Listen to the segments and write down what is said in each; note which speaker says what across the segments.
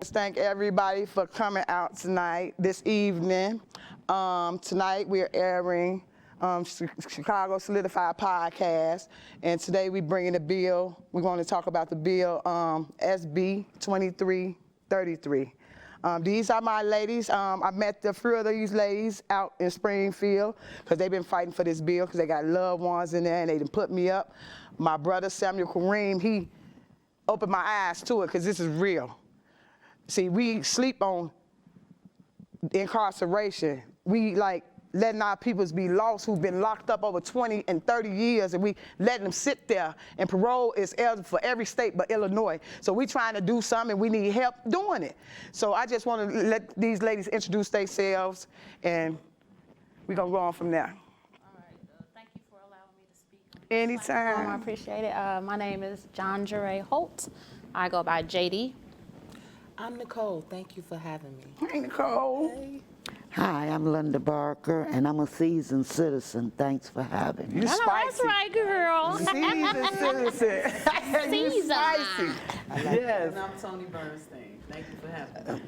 Speaker 1: just thank everybody for coming out tonight, this evening. Tonight we're airing Chicago Solidified Podcast, and today we're bringing a bill. We're going to talk about the bill SB 2333. These are my ladies. I met a few of these ladies out in Springfield because they've been fighting for this bill because they got loved ones in there and they done put me up. My brother Samuel Kareem, he opened my eyes to it because this is real. See, we sleep on incarceration. We like letting our peoples be lost who've been locked up over 20 and 30 years, and we letting them sit there. And parole is eligible for every state but Illinois. So we trying to do something, and we need help doing it. So I just want to let these ladies introduce themselves, and we're going to go on from there.
Speaker 2: All right. Thank you for allowing me to speak.
Speaker 1: Anytime.
Speaker 2: I appreciate it. My name is John Jure Holt. I go by JD.
Speaker 3: I'm Nicole. Thank you for having me.
Speaker 1: Hey, Nicole.
Speaker 3: Hey.
Speaker 4: Hi, I'm Linda Barker, and I'm a seasoned citizen. Thanks for having me.
Speaker 1: You spicy.
Speaker 2: That's right, girl.
Speaker 1: Seasoned citizen. You
Speaker 2: Seasoned.
Speaker 1: spicy. Yes.
Speaker 5: And I'm Tony Bernstein. Thank you for having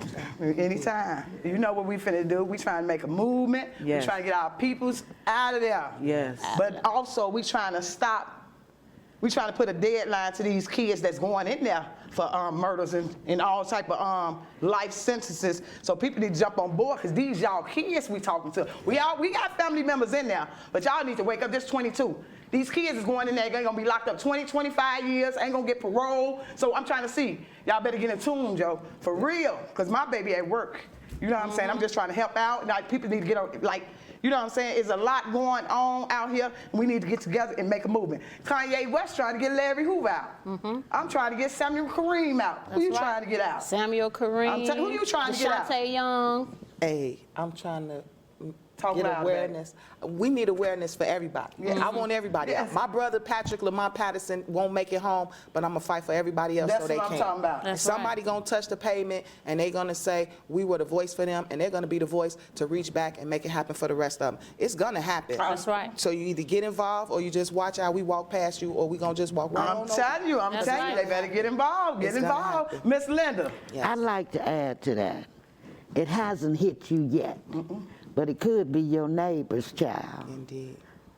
Speaker 5: me.
Speaker 1: Anytime. You know what we finna do? We trying to make a movement.
Speaker 5: Yes.
Speaker 1: We trying to get our peoples out of there.
Speaker 5: Yes.
Speaker 1: But also we trying to stop. We trying to put a deadline to these kids that's going in there for murders and all type of life sentences. So people need to jump on board because these y'all kids we talking to. We got family members in there, but y'all need to wake up. This 22. These kids is going in there, they're gonna be locked up 20, 25 years, ain't gonna get parole. So I'm trying to see, y'all better get in tune, Joe, for real, because my baby at work. You know what I'm saying? I'm just trying to help out. Like people need to get on, like, you know what I'm saying? There's a lot going on out here. We need to get together and make a movement. Kanye West trying to get Larry Hoover out. I'm trying to get Samuel Kareem out. Who you trying to get out?
Speaker 2: Samuel Kareem.
Speaker 1: Who you trying to get out?
Speaker 2: Deshaunte Young.
Speaker 3: Hey, I'm trying to
Speaker 1: Talk
Speaker 3: get
Speaker 1: loud,
Speaker 3: awareness. We need awareness for everybody. I want everybody out. My brother Patrick Lamont Patterson won't make it home, but I'm gonna fight for everybody else
Speaker 1: That's
Speaker 3: so they
Speaker 1: what
Speaker 3: can.
Speaker 1: I'm talking about.
Speaker 2: That's
Speaker 3: Somebody gonna touch the pavement and they gonna say we were the voice for them, and they're gonna be the voice to reach back and make it happen for the rest of them. It's gonna happen.
Speaker 2: That's right.
Speaker 3: So you either get involved or you just watch how we walk past you, or we gonna just walk right on
Speaker 1: I'm
Speaker 3: over.
Speaker 1: telling you,
Speaker 2: That's right.
Speaker 1: they better get involved. Get
Speaker 3: It's gonna
Speaker 1: involved.
Speaker 3: happen.
Speaker 1: Miss Linda.
Speaker 3: Yes.
Speaker 4: I'd like to add to that. It hasn't hit you yet, but it could be your neighbor's child
Speaker 3: Indeed.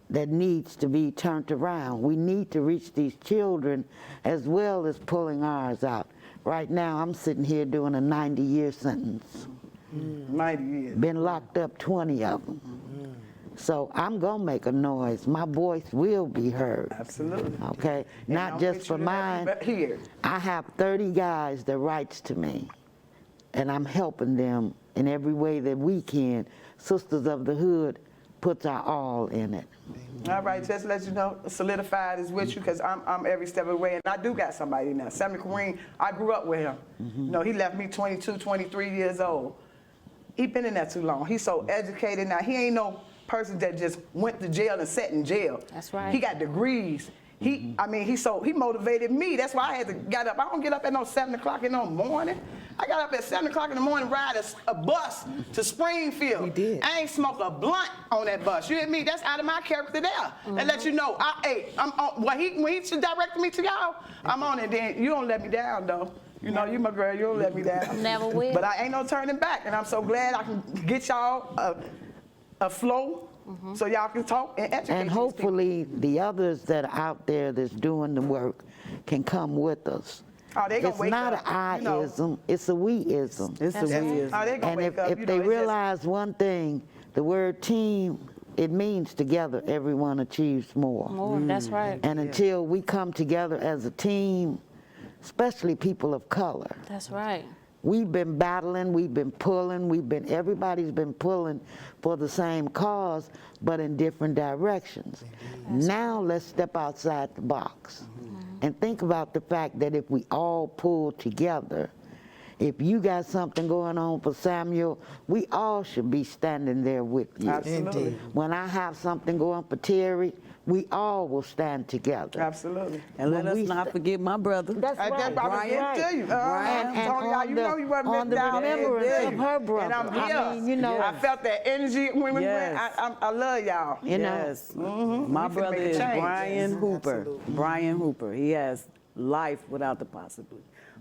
Speaker 4: that needs to be turned around. We need to reach these children as well as pulling ours out. Right now, I'm sitting here doing a 90-year sentence.
Speaker 1: 90 years.
Speaker 4: Been locked up 20 of them. So I'm gonna make a noise. My voice will be heard.
Speaker 1: Absolutely.
Speaker 4: Okay,
Speaker 1: And
Speaker 4: not
Speaker 1: I'll
Speaker 4: just
Speaker 1: get
Speaker 4: for
Speaker 1: you to
Speaker 4: mine.
Speaker 1: that here.
Speaker 4: I have 30 guys that writes to me, and I'm helping them in every way that we can. Sisters of the Hood puts our all in it.
Speaker 1: All right, just let you know, Solidified is with you because I'm every step of the way, and I do got somebody now. Samuel Kareem, I grew up with him. You know, he left me 22, 23 years old. He been in there too long. He's so educated now. He ain't no person that just went to jail and sat in jail.
Speaker 2: That's right.
Speaker 1: He got degrees. He motivated me. That's why I had to get up. I don't get up at no 7 o'clock in the morning. I got up at 7 o'clock in the morning, ride a bus to Springfield.
Speaker 3: We did.
Speaker 1: I ain't smoked a blunt on that bus. You hear me? That's out of my character there. That let you know, I'm on, when he directed me to y'all, I'm on it. Then you don't let me down though. You know, you my girl, you don't let me down.
Speaker 2: Never will.
Speaker 1: But I ain't no turning back, and I'm so glad I can get y'all a flow so y'all can talk and educate
Speaker 4: And
Speaker 1: these people.
Speaker 4: hopefully the others that are out there that's doing the work can come with us.
Speaker 1: Oh, they gonna
Speaker 4: It's
Speaker 1: wake
Speaker 4: not
Speaker 1: up,
Speaker 4: an
Speaker 1: you know.
Speaker 4: I-ism, it's a we-ism.
Speaker 5: It's a
Speaker 2: That's right.
Speaker 5: weird.
Speaker 1: Oh, they gonna
Speaker 4: And
Speaker 1: wake
Speaker 4: if,
Speaker 1: up.
Speaker 4: if
Speaker 1: you
Speaker 4: they
Speaker 1: know, it's just-
Speaker 4: realize one thing, the word team, it means together everyone achieves more.
Speaker 2: More. That's right.
Speaker 4: And until we come together as a team, especially people of color,
Speaker 2: That's right.
Speaker 4: we've been battling, we've been pulling, everybody's been pulling for the same cause, but in different directions. Now let's step outside the box and think about the fact that if we all pull together, if you got something going on for Samuel, we all should be standing there with you.
Speaker 1: Absolutely.
Speaker 3: Indeed.
Speaker 4: When I have something going for Terry, we all will stand together.
Speaker 1: Absolutely.
Speaker 5: And let
Speaker 4: When
Speaker 5: us
Speaker 4: we
Speaker 5: not forget my brother.
Speaker 4: That's
Speaker 1: I
Speaker 4: right.
Speaker 1: just about to
Speaker 5: Brian.
Speaker 1: get to you.
Speaker 5: Brian.
Speaker 4: And
Speaker 1: Tony, you know you wasn't
Speaker 4: on the
Speaker 1: missed out.
Speaker 4: remembrance
Speaker 1: Yeah.
Speaker 4: of her brother.
Speaker 1: And I'm here.
Speaker 4: I mean, you know,
Speaker 1: I felt that energy when we
Speaker 5: Yes.
Speaker 1: went. I love y'all.
Speaker 4: you know.
Speaker 5: Yes. My
Speaker 1: We finna
Speaker 5: brother
Speaker 1: make a
Speaker 5: is
Speaker 1: change.
Speaker 5: Brian Hooper.
Speaker 3: Absolutely.
Speaker 5: Brian Hooper. He has life without the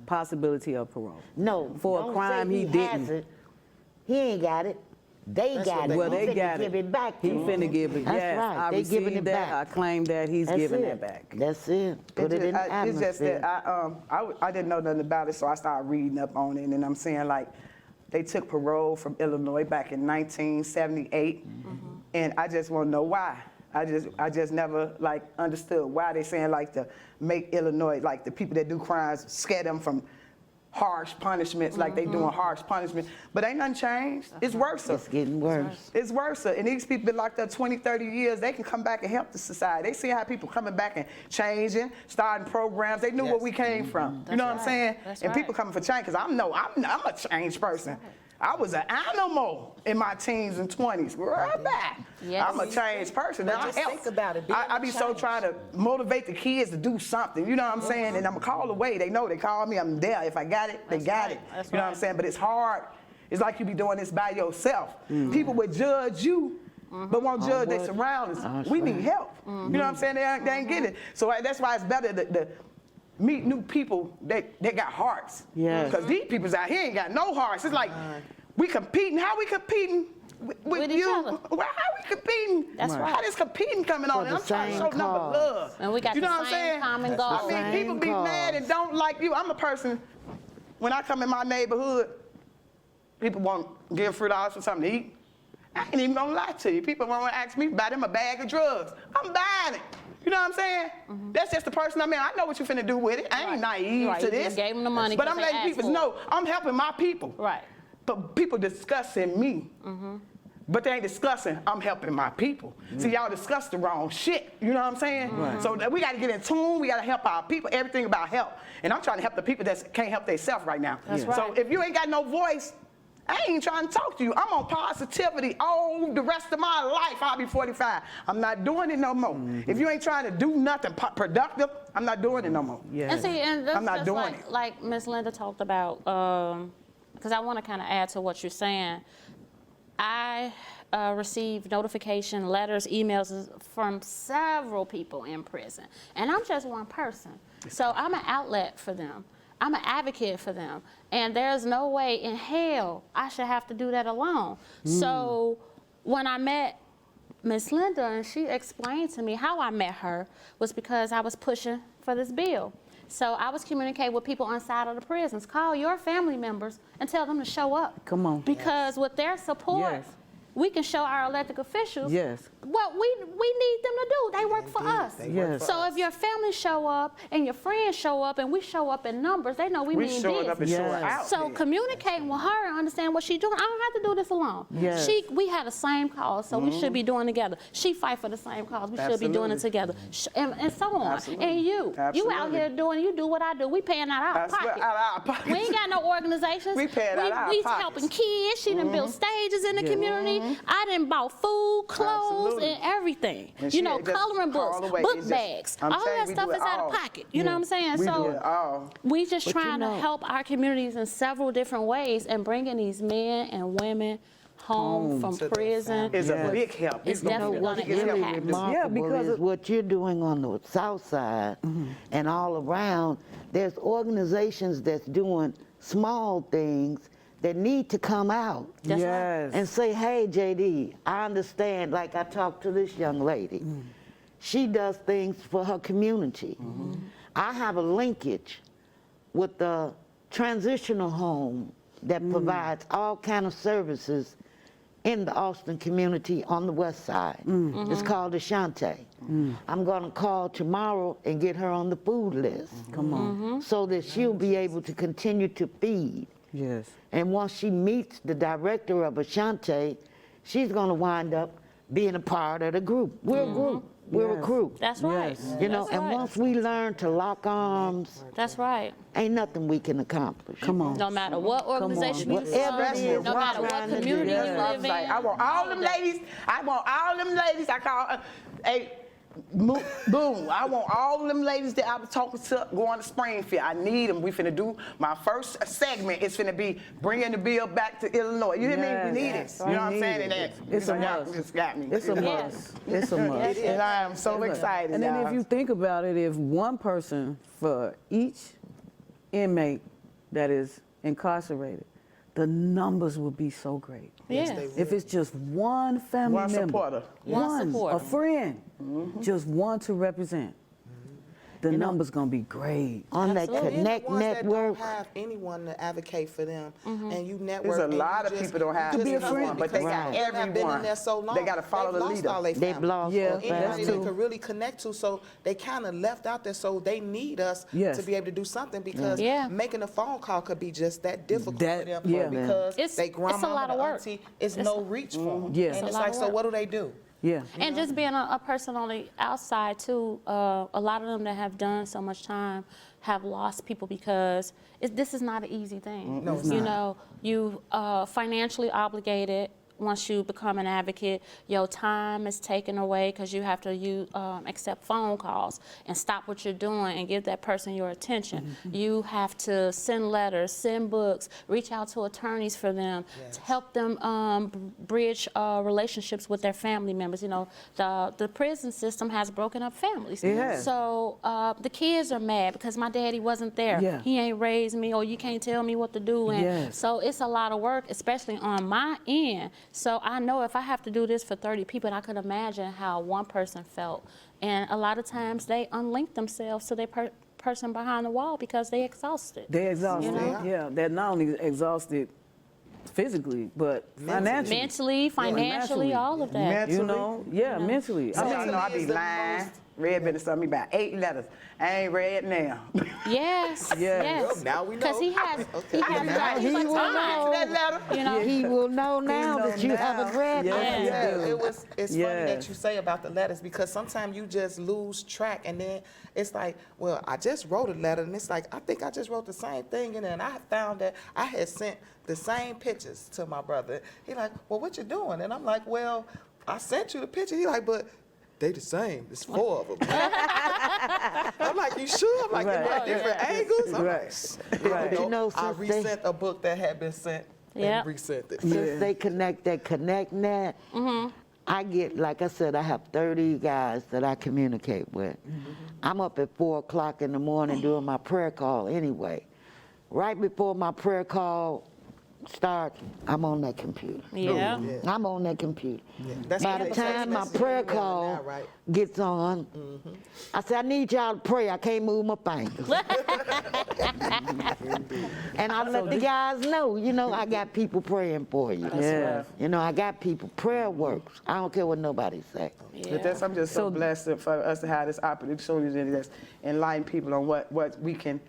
Speaker 5: possibility of parole.
Speaker 4: No.
Speaker 5: For a
Speaker 4: don't
Speaker 5: crime
Speaker 4: say
Speaker 5: he
Speaker 4: has
Speaker 5: didn't.
Speaker 4: it. He ain't got it. They
Speaker 3: That's
Speaker 4: got
Speaker 3: what
Speaker 4: it.
Speaker 3: they
Speaker 5: Well, they
Speaker 4: He finna
Speaker 5: got
Speaker 4: give it back to
Speaker 5: He
Speaker 4: him.
Speaker 5: finna give it.
Speaker 4: That's
Speaker 5: Yes,
Speaker 4: right.
Speaker 5: I
Speaker 4: They giving
Speaker 5: received
Speaker 4: it
Speaker 5: that.
Speaker 4: back.
Speaker 5: I claim that he's
Speaker 4: That's
Speaker 5: giving
Speaker 4: it.
Speaker 5: that back.
Speaker 4: That's it. Put it in the
Speaker 1: It's just
Speaker 4: atmosphere.
Speaker 1: that I didn't know nothing about it, so I started reading up on it, and I'm saying like they took parole from Illinois back in 1978, and I just want to know why. I just never like understood why they saying like to make Illinois like the people that do crimes scare them from harsh punishments, like they doing harsh punishment, but ain't nothing changed. It's worse.
Speaker 4: It's getting worse.
Speaker 1: It's worse. And these people been locked up 20, 30 years, they can come back and help the society. They see how people coming back and changing, starting programs. They knew where we came from. You know what I'm saying?
Speaker 2: That's
Speaker 1: and
Speaker 2: right.
Speaker 1: people coming for change, because I'm a changed person. I was an animal in my teens and 20s. Right back.
Speaker 2: Yes.
Speaker 1: I'm a changed person.
Speaker 3: But
Speaker 1: Now,
Speaker 3: just
Speaker 1: I help.
Speaker 3: think about it, being
Speaker 1: I be so
Speaker 3: changed.
Speaker 1: trying to motivate the kids to do something. You know what I'm saying? And I'm a call away. They know they call me. I'm there. If I got it, they
Speaker 2: That's
Speaker 1: got
Speaker 2: right.
Speaker 1: it.
Speaker 2: That's
Speaker 1: You know what I'm
Speaker 2: right.
Speaker 1: saying? But it's hard. It's like you be doing this by yourself. People would judge you, but won't judge their surroundings.
Speaker 4: That's
Speaker 1: We
Speaker 4: right.
Speaker 1: need help. You know what I'm saying? They ain't get it. So that's why it's better to meet new people that got hearts.
Speaker 4: Yes.
Speaker 1: Because these people's out here ain't got no hearts. It's like we competing. How we competing with
Speaker 2: each
Speaker 1: you?
Speaker 2: other.
Speaker 1: Well, how we competing?
Speaker 2: That's right.
Speaker 1: How this competing coming on?
Speaker 4: For
Speaker 1: And
Speaker 4: the
Speaker 1: I'm trying to
Speaker 4: same
Speaker 1: show number
Speaker 4: cause.
Speaker 1: love.
Speaker 2: And we got
Speaker 1: you know
Speaker 2: the
Speaker 1: what I'm
Speaker 2: same
Speaker 1: saying?
Speaker 2: common
Speaker 1: I
Speaker 2: goal.
Speaker 1: mean,
Speaker 4: Same
Speaker 1: people be mad and don't like you. I'm a person, when I come in my neighborhood, people want to give $3 for something to eat. I ain't even gonna lie to you. People want to ask me to buy them a bag of drugs. I'm buying it. You know what I'm saying? That's just the person I'm in. I know what you finna do with it. I ain't naive
Speaker 2: Right,
Speaker 1: to
Speaker 2: you
Speaker 1: this.
Speaker 2: just gave them the money
Speaker 1: But
Speaker 2: 'cause
Speaker 1: I'm
Speaker 2: they
Speaker 1: letting
Speaker 2: asked
Speaker 1: people
Speaker 2: for it.
Speaker 1: know I'm helping my people.
Speaker 2: Right.
Speaker 1: But people discussing me. But they ain't discussing I'm helping my people. See, y'all discuss the wrong shit. You know what I'm saying? So that we got to get in tune. We got to help our people. Everything about help. And I'm trying to help the people that can't help themselves right now.
Speaker 2: That's
Speaker 1: So
Speaker 2: right.
Speaker 1: if you ain't got no voice, I ain't trying to talk to you. I'm on positivity all the rest of my life. I'll be 45. I'm not doing it no more. If you ain't trying to do nothing productive, I'm not doing it no more.
Speaker 5: Yeah.
Speaker 2: And see, and that's
Speaker 1: I'm not
Speaker 2: just
Speaker 1: doing it.
Speaker 2: like Miss Linda talked about, because I want to kind of add to what you're saying. I received notification letters, emails from several people in prison, and I'm just one person. So I'm an outlet for them. I'm an advocate for them, and there's no way in hell I should have to do that alone. So when I met Miss Linda, and she explained to me how I met her was because I was pushing for this bill. So I was communicating with people inside of the prisons. Call your family members and tell them to show up.
Speaker 5: Come on.
Speaker 2: Because with their support,
Speaker 5: Yes.
Speaker 2: we can show our elected officials
Speaker 5: Yes.
Speaker 2: what we need them to do. They work for us.
Speaker 3: They work
Speaker 5: Yes.
Speaker 3: for
Speaker 2: So
Speaker 3: us.
Speaker 2: if your family show up and your friends show up and we show up in numbers, they know we
Speaker 1: We
Speaker 2: mean
Speaker 1: showing up and
Speaker 2: business.
Speaker 1: showing
Speaker 5: Yes.
Speaker 1: out.
Speaker 2: So
Speaker 1: there.
Speaker 2: communicating with her and understand what she's doing. I don't have to do this alone.
Speaker 5: Yes.
Speaker 2: We had the same cause, so we should be doing together. She fight for the same cause. We should be doing it
Speaker 1: Absolutely.
Speaker 2: together. And so on.
Speaker 1: Absolutely.
Speaker 2: And you out
Speaker 1: Absolutely.
Speaker 2: here you do what I do. We paying out our
Speaker 1: I swear,
Speaker 2: pocket.
Speaker 1: out of our pocket.
Speaker 2: We ain't got no organizations.
Speaker 1: We paying out our
Speaker 2: we
Speaker 1: pockets.
Speaker 2: helping kids. She done built stages in the
Speaker 5: Yeah.
Speaker 2: community. I done bought food, clothes,
Speaker 1: Absolutely.
Speaker 2: and everything.
Speaker 1: And
Speaker 2: You
Speaker 1: she
Speaker 2: know,
Speaker 1: just
Speaker 2: coloring books,
Speaker 1: all the way.
Speaker 2: book
Speaker 1: It's just-
Speaker 2: bags.
Speaker 1: I'm
Speaker 2: All
Speaker 1: telling
Speaker 2: that
Speaker 1: you, we
Speaker 2: stuff
Speaker 1: do it
Speaker 2: is out of
Speaker 1: all.
Speaker 2: pocket. You know what I'm saying?
Speaker 1: We
Speaker 2: So
Speaker 1: do it all.
Speaker 2: we just
Speaker 4: But you
Speaker 2: trying to
Speaker 4: know-
Speaker 2: help our communities in several different ways and bringing these men and women home from
Speaker 3: to their
Speaker 2: prison.
Speaker 1: It's
Speaker 5: Yes.
Speaker 1: a big help.
Speaker 2: It's
Speaker 1: gonna
Speaker 2: definitely
Speaker 1: be the
Speaker 2: gonna
Speaker 1: biggest help
Speaker 2: impact.
Speaker 1: we can do.
Speaker 4: remarkable
Speaker 5: because
Speaker 4: is
Speaker 5: of-
Speaker 4: what you're doing on the south side and all around. There's organizations that's doing small things that need to come out
Speaker 2: That's right.
Speaker 5: Yes.
Speaker 4: and say, hey, JD, I understand. Like I talked to this young lady. She does things for her community. I have a linkage with the transitional home that provides all kind of services in the Austin community on the west side. It's called Ashante. I'm going to call tomorrow and get her on the food list.
Speaker 5: Come on.
Speaker 4: So that she'll be able to continue to feed.
Speaker 5: Yes.
Speaker 4: And once she meets the director of Ashante, she's going to wind up being a part of the group. We're a group. We're a
Speaker 5: Yes.
Speaker 4: crew.
Speaker 2: That's right.
Speaker 5: Yes.
Speaker 4: You know,
Speaker 2: That's
Speaker 4: and
Speaker 2: right.
Speaker 4: once we learn to lock arms,
Speaker 2: That's right.
Speaker 4: ain't nothing we can accomplish.
Speaker 5: Come on.
Speaker 2: No matter what organization you
Speaker 4: Whatever
Speaker 2: from,
Speaker 4: it is,
Speaker 2: no
Speaker 4: we're
Speaker 2: matter what
Speaker 4: trying to do
Speaker 2: community you
Speaker 4: that.
Speaker 1: I
Speaker 2: live
Speaker 1: was
Speaker 2: in.
Speaker 1: like, I want all them ladies. I want all them ladies. I call, hey, boom. I want all them ladies that I was talking to going to Springfield. I need them. We finna do my first segment. It's finna be bringing the bill back to Illinois. You hear me?
Speaker 5: Yes.
Speaker 1: We need
Speaker 5: Yes.
Speaker 1: it. You know what I'm
Speaker 5: We
Speaker 1: saying?
Speaker 5: need
Speaker 1: And
Speaker 5: it.
Speaker 1: that,
Speaker 5: It's a
Speaker 1: y'all
Speaker 5: must.
Speaker 1: just got me.
Speaker 5: It's a
Speaker 1: You know?
Speaker 5: must. It's a must.
Speaker 1: And I am so excited.
Speaker 5: And then
Speaker 1: y'all.
Speaker 5: if you think about it, if one person for each inmate that is incarcerated, the numbers would be so great.
Speaker 2: Yeah.
Speaker 5: If it's just one family
Speaker 1: One
Speaker 5: member,
Speaker 1: supporter.
Speaker 2: One supporter.
Speaker 5: a friend, just one to represent, the number's gonna be great.
Speaker 4: On that
Speaker 2: Absolutely.
Speaker 4: Connect
Speaker 3: Ones that
Speaker 4: network,
Speaker 3: don't have anyone to advocate for them, and you network.
Speaker 1: There's a
Speaker 3: and
Speaker 1: lot
Speaker 3: you
Speaker 1: of
Speaker 3: just-
Speaker 1: people don't have
Speaker 3: just
Speaker 5: be a
Speaker 3: come
Speaker 5: friend,
Speaker 3: on
Speaker 1: but they
Speaker 3: because
Speaker 1: got
Speaker 3: they have been
Speaker 1: everyone.
Speaker 3: in there so long.
Speaker 1: They gotta follow
Speaker 3: they've
Speaker 1: the
Speaker 3: lost
Speaker 1: leader.
Speaker 3: all their
Speaker 4: they've
Speaker 3: family.
Speaker 4: lost
Speaker 5: Yeah,
Speaker 4: their
Speaker 5: that's
Speaker 3: Anybody
Speaker 4: family.
Speaker 3: they could really connect to, so they kind of left out there. So they need us
Speaker 5: Yes.
Speaker 3: to be able to do something because
Speaker 2: Yeah.
Speaker 3: making a phone call could be just that difficult
Speaker 5: That-
Speaker 3: for them
Speaker 5: yeah.
Speaker 3: because
Speaker 2: It's-
Speaker 3: they
Speaker 2: it's a
Speaker 3: grandma
Speaker 2: lot of
Speaker 3: and
Speaker 2: work.
Speaker 3: auntie is
Speaker 2: It's
Speaker 3: no
Speaker 2: a-
Speaker 3: reach for them.
Speaker 5: Yeah.
Speaker 3: And
Speaker 5: It's
Speaker 2: a
Speaker 3: it's
Speaker 2: lot
Speaker 3: like,
Speaker 2: of
Speaker 3: so
Speaker 2: work.
Speaker 3: what do they do?
Speaker 5: Yeah.
Speaker 2: And just being a person on the outside too, a lot of them that have done so much time have lost people because this is not an easy thing.
Speaker 3: No, it's
Speaker 2: you
Speaker 3: not.
Speaker 2: know, you financially obligated. Once you become an advocate, your time is taken away because you have to accept phone calls and stop what you're doing and give that person your attention. You have to send letters, send books, reach out to attorneys for them, to help them bridge relationships with their family members. You know, the prison system has broken up families.
Speaker 5: It has.
Speaker 2: So the kids are mad because my daddy wasn't there.
Speaker 5: Yeah.
Speaker 2: He ain't raised me, or you can't tell me what to do. And
Speaker 5: Yes.
Speaker 2: so it's a lot of work, especially on my end. So I know if I have to do this for 30 people, I could imagine how one person felt. And a lot of times they unlink themselves to their person behind the wall because they exhausted.
Speaker 5: They're exhausted.
Speaker 2: You know?
Speaker 5: Yeah, they're not only exhausted physically, but financially.
Speaker 2: Mentally, financially,
Speaker 5: Mentally.
Speaker 2: all of that.
Speaker 1: Mentally.
Speaker 5: You know, yeah, mentally.
Speaker 1: I
Speaker 5: I
Speaker 1: mean,
Speaker 5: mean,
Speaker 1: I be
Speaker 3: is the
Speaker 1: lying.
Speaker 3: most-
Speaker 1: Red been to send me about 8 letters. I ain't read now.
Speaker 2: Yes,
Speaker 5: Yes.
Speaker 2: yes.
Speaker 3: Well, now we know.
Speaker 2: Because he has
Speaker 4: Now he will know.
Speaker 1: that letter.
Speaker 2: you know,
Speaker 4: He will know now
Speaker 5: know
Speaker 4: that you
Speaker 5: now.
Speaker 4: haven't read
Speaker 5: Yeah.
Speaker 4: it.
Speaker 3: Yeah, it's funny that
Speaker 5: Yes.
Speaker 3: you say about the letters because sometimes you just lose track and then it's like, well, I just wrote a letter and it's like, I think I just wrote the same thing and then I found that I had sent the same pictures to my brother. He like, well, what you doing? And I'm like, well, I sent you the picture. He like, but they the same. It's 4 of them. I'm like, you sure? I'm like,
Speaker 5: Right.
Speaker 3: they're different angles. I'm
Speaker 5: Right.
Speaker 3: like,
Speaker 5: Right.
Speaker 4: You know,
Speaker 3: I
Speaker 4: since they-
Speaker 3: resent a book that had been sent
Speaker 2: Yep.
Speaker 3: and resent it.
Speaker 4: Since they connect that connect net, I get, like I said, I have 30 guys that I communicate with. I'm up at 4 o'clock in the morning doing my prayer call anyway. Right before my prayer call starts, I'm on that computer.
Speaker 2: yeah.
Speaker 4: I'm on that computer.
Speaker 3: That's
Speaker 4: By
Speaker 3: the
Speaker 4: the
Speaker 3: text
Speaker 4: time my
Speaker 3: message
Speaker 4: prayer
Speaker 3: and email
Speaker 4: call
Speaker 3: now, right?
Speaker 4: gets on, I say, I need y'all to pray. I can't move my fingers. And I let the guys know, you know, I got people praying for you.
Speaker 5: Yeah.
Speaker 4: You know, I got people. Prayer works. I don't care what nobody say.
Speaker 1: But that's, I'm just so blessed for us to have this opportunity to enlighten people on what we can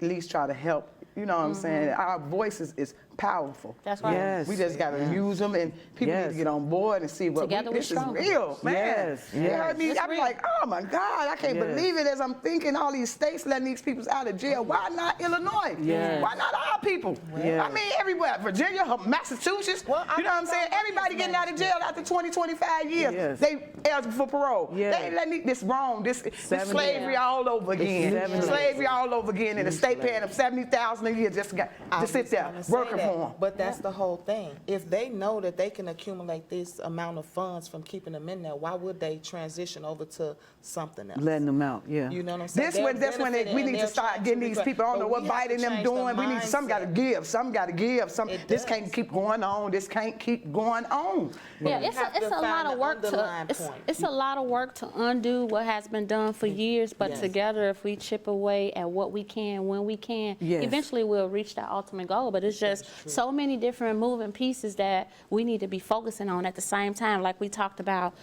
Speaker 1: at least try to help. You know what I'm saying? Our voices is powerful.
Speaker 2: That's right.
Speaker 5: Yes.
Speaker 1: We just got to use them, and people need
Speaker 5: Yes.
Speaker 1: to get on board and see what
Speaker 2: Together
Speaker 1: this
Speaker 2: we're
Speaker 1: is
Speaker 2: stronger.
Speaker 1: real, man.
Speaker 5: Yes,
Speaker 1: You know what I
Speaker 5: yes.
Speaker 1: mean?
Speaker 2: It's
Speaker 1: I'm
Speaker 2: real.
Speaker 1: like, oh my God, I can't
Speaker 5: Yes.
Speaker 1: believe it as I'm thinking all these states letting these people out of jail. Why not Illinois?
Speaker 5: Yes.
Speaker 1: Why not our people?
Speaker 5: Yes.
Speaker 1: I mean, everywhere. Virginia, Massachusetts.
Speaker 3: Well, I
Speaker 1: you know what I'm
Speaker 3: think
Speaker 1: saying?
Speaker 3: all
Speaker 1: Everybody
Speaker 3: these
Speaker 1: getting out of jail after 20, 25 years.
Speaker 5: Yes.
Speaker 1: They eligible for parole.
Speaker 5: Yes.
Speaker 1: They ain't letting this wrong. This
Speaker 5: 70.
Speaker 1: slavery all over again.
Speaker 5: 70.
Speaker 1: Slavery all over again, and the state paying them $70,000 a year just to sit there working for them.
Speaker 3: But that's the whole thing. If they know that they can accumulate this amount of funds from keeping them in there, why would they transition over to something else?
Speaker 5: Letting them out, yeah.
Speaker 3: You know what I'm saying?
Speaker 1: That's when we need to start getting these people. I don't know what Biden them doing. We need some got to give. Some got to give.
Speaker 3: It
Speaker 1: This
Speaker 3: does.
Speaker 1: can't keep going on. This can't keep going on.
Speaker 2: Yeah,
Speaker 3: You
Speaker 2: it's
Speaker 3: have
Speaker 2: a, it's
Speaker 3: to
Speaker 2: a lot
Speaker 3: find
Speaker 2: of
Speaker 3: the
Speaker 2: work to
Speaker 3: underlying
Speaker 2: it's,
Speaker 3: point.
Speaker 2: it's a lot of work to undo what has been done for years. But
Speaker 3: Yes.
Speaker 2: together, if we chip away at what we can when we can,
Speaker 5: Yes.
Speaker 2: eventually we'll reach that ultimate goal. But it's just so many different moving pieces that we need to be focusing on at the same time. Like we talked about,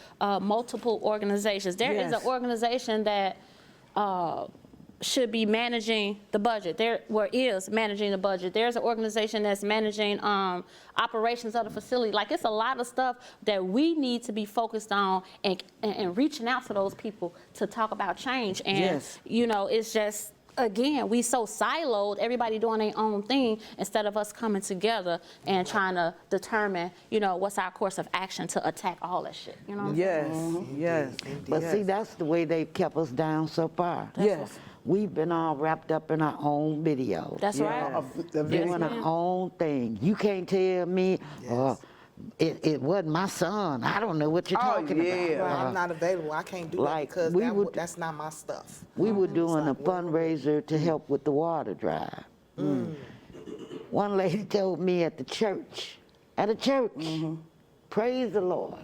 Speaker 2: multiple organizations. There is
Speaker 5: Yes.
Speaker 2: an organization that. Should be managing the budget. Is managing the budget. There's an organization that's managing operations of the facility. Like, it's a lot of stuff that we need to be focused on and reaching out to those people to talk about change. And,
Speaker 5: Yes.
Speaker 2: you know, it's just, again, we so siloed, everybody doing their own thing instead of us coming together and trying to determine, you know, what's our course of action to attack all that shit. You know what I'm saying?
Speaker 5: Yes, yes.
Speaker 4: But
Speaker 5: yes.
Speaker 4: see, that's the way they've kept us down so far.
Speaker 5: Yes.
Speaker 4: We've been all wrapped up in our own videos.
Speaker 2: That's right.
Speaker 4: Doing our own thing. You can't tell me, it wasn't my son. I don't know what you're talking
Speaker 1: yeah.
Speaker 3: Well,
Speaker 4: about.
Speaker 3: I'm not available. I can't do that
Speaker 4: like,
Speaker 3: because
Speaker 4: we would-
Speaker 3: that's not my stuff.
Speaker 4: We were doing a fundraiser to help with the water drive. One lady told me at a church, praise the Lord.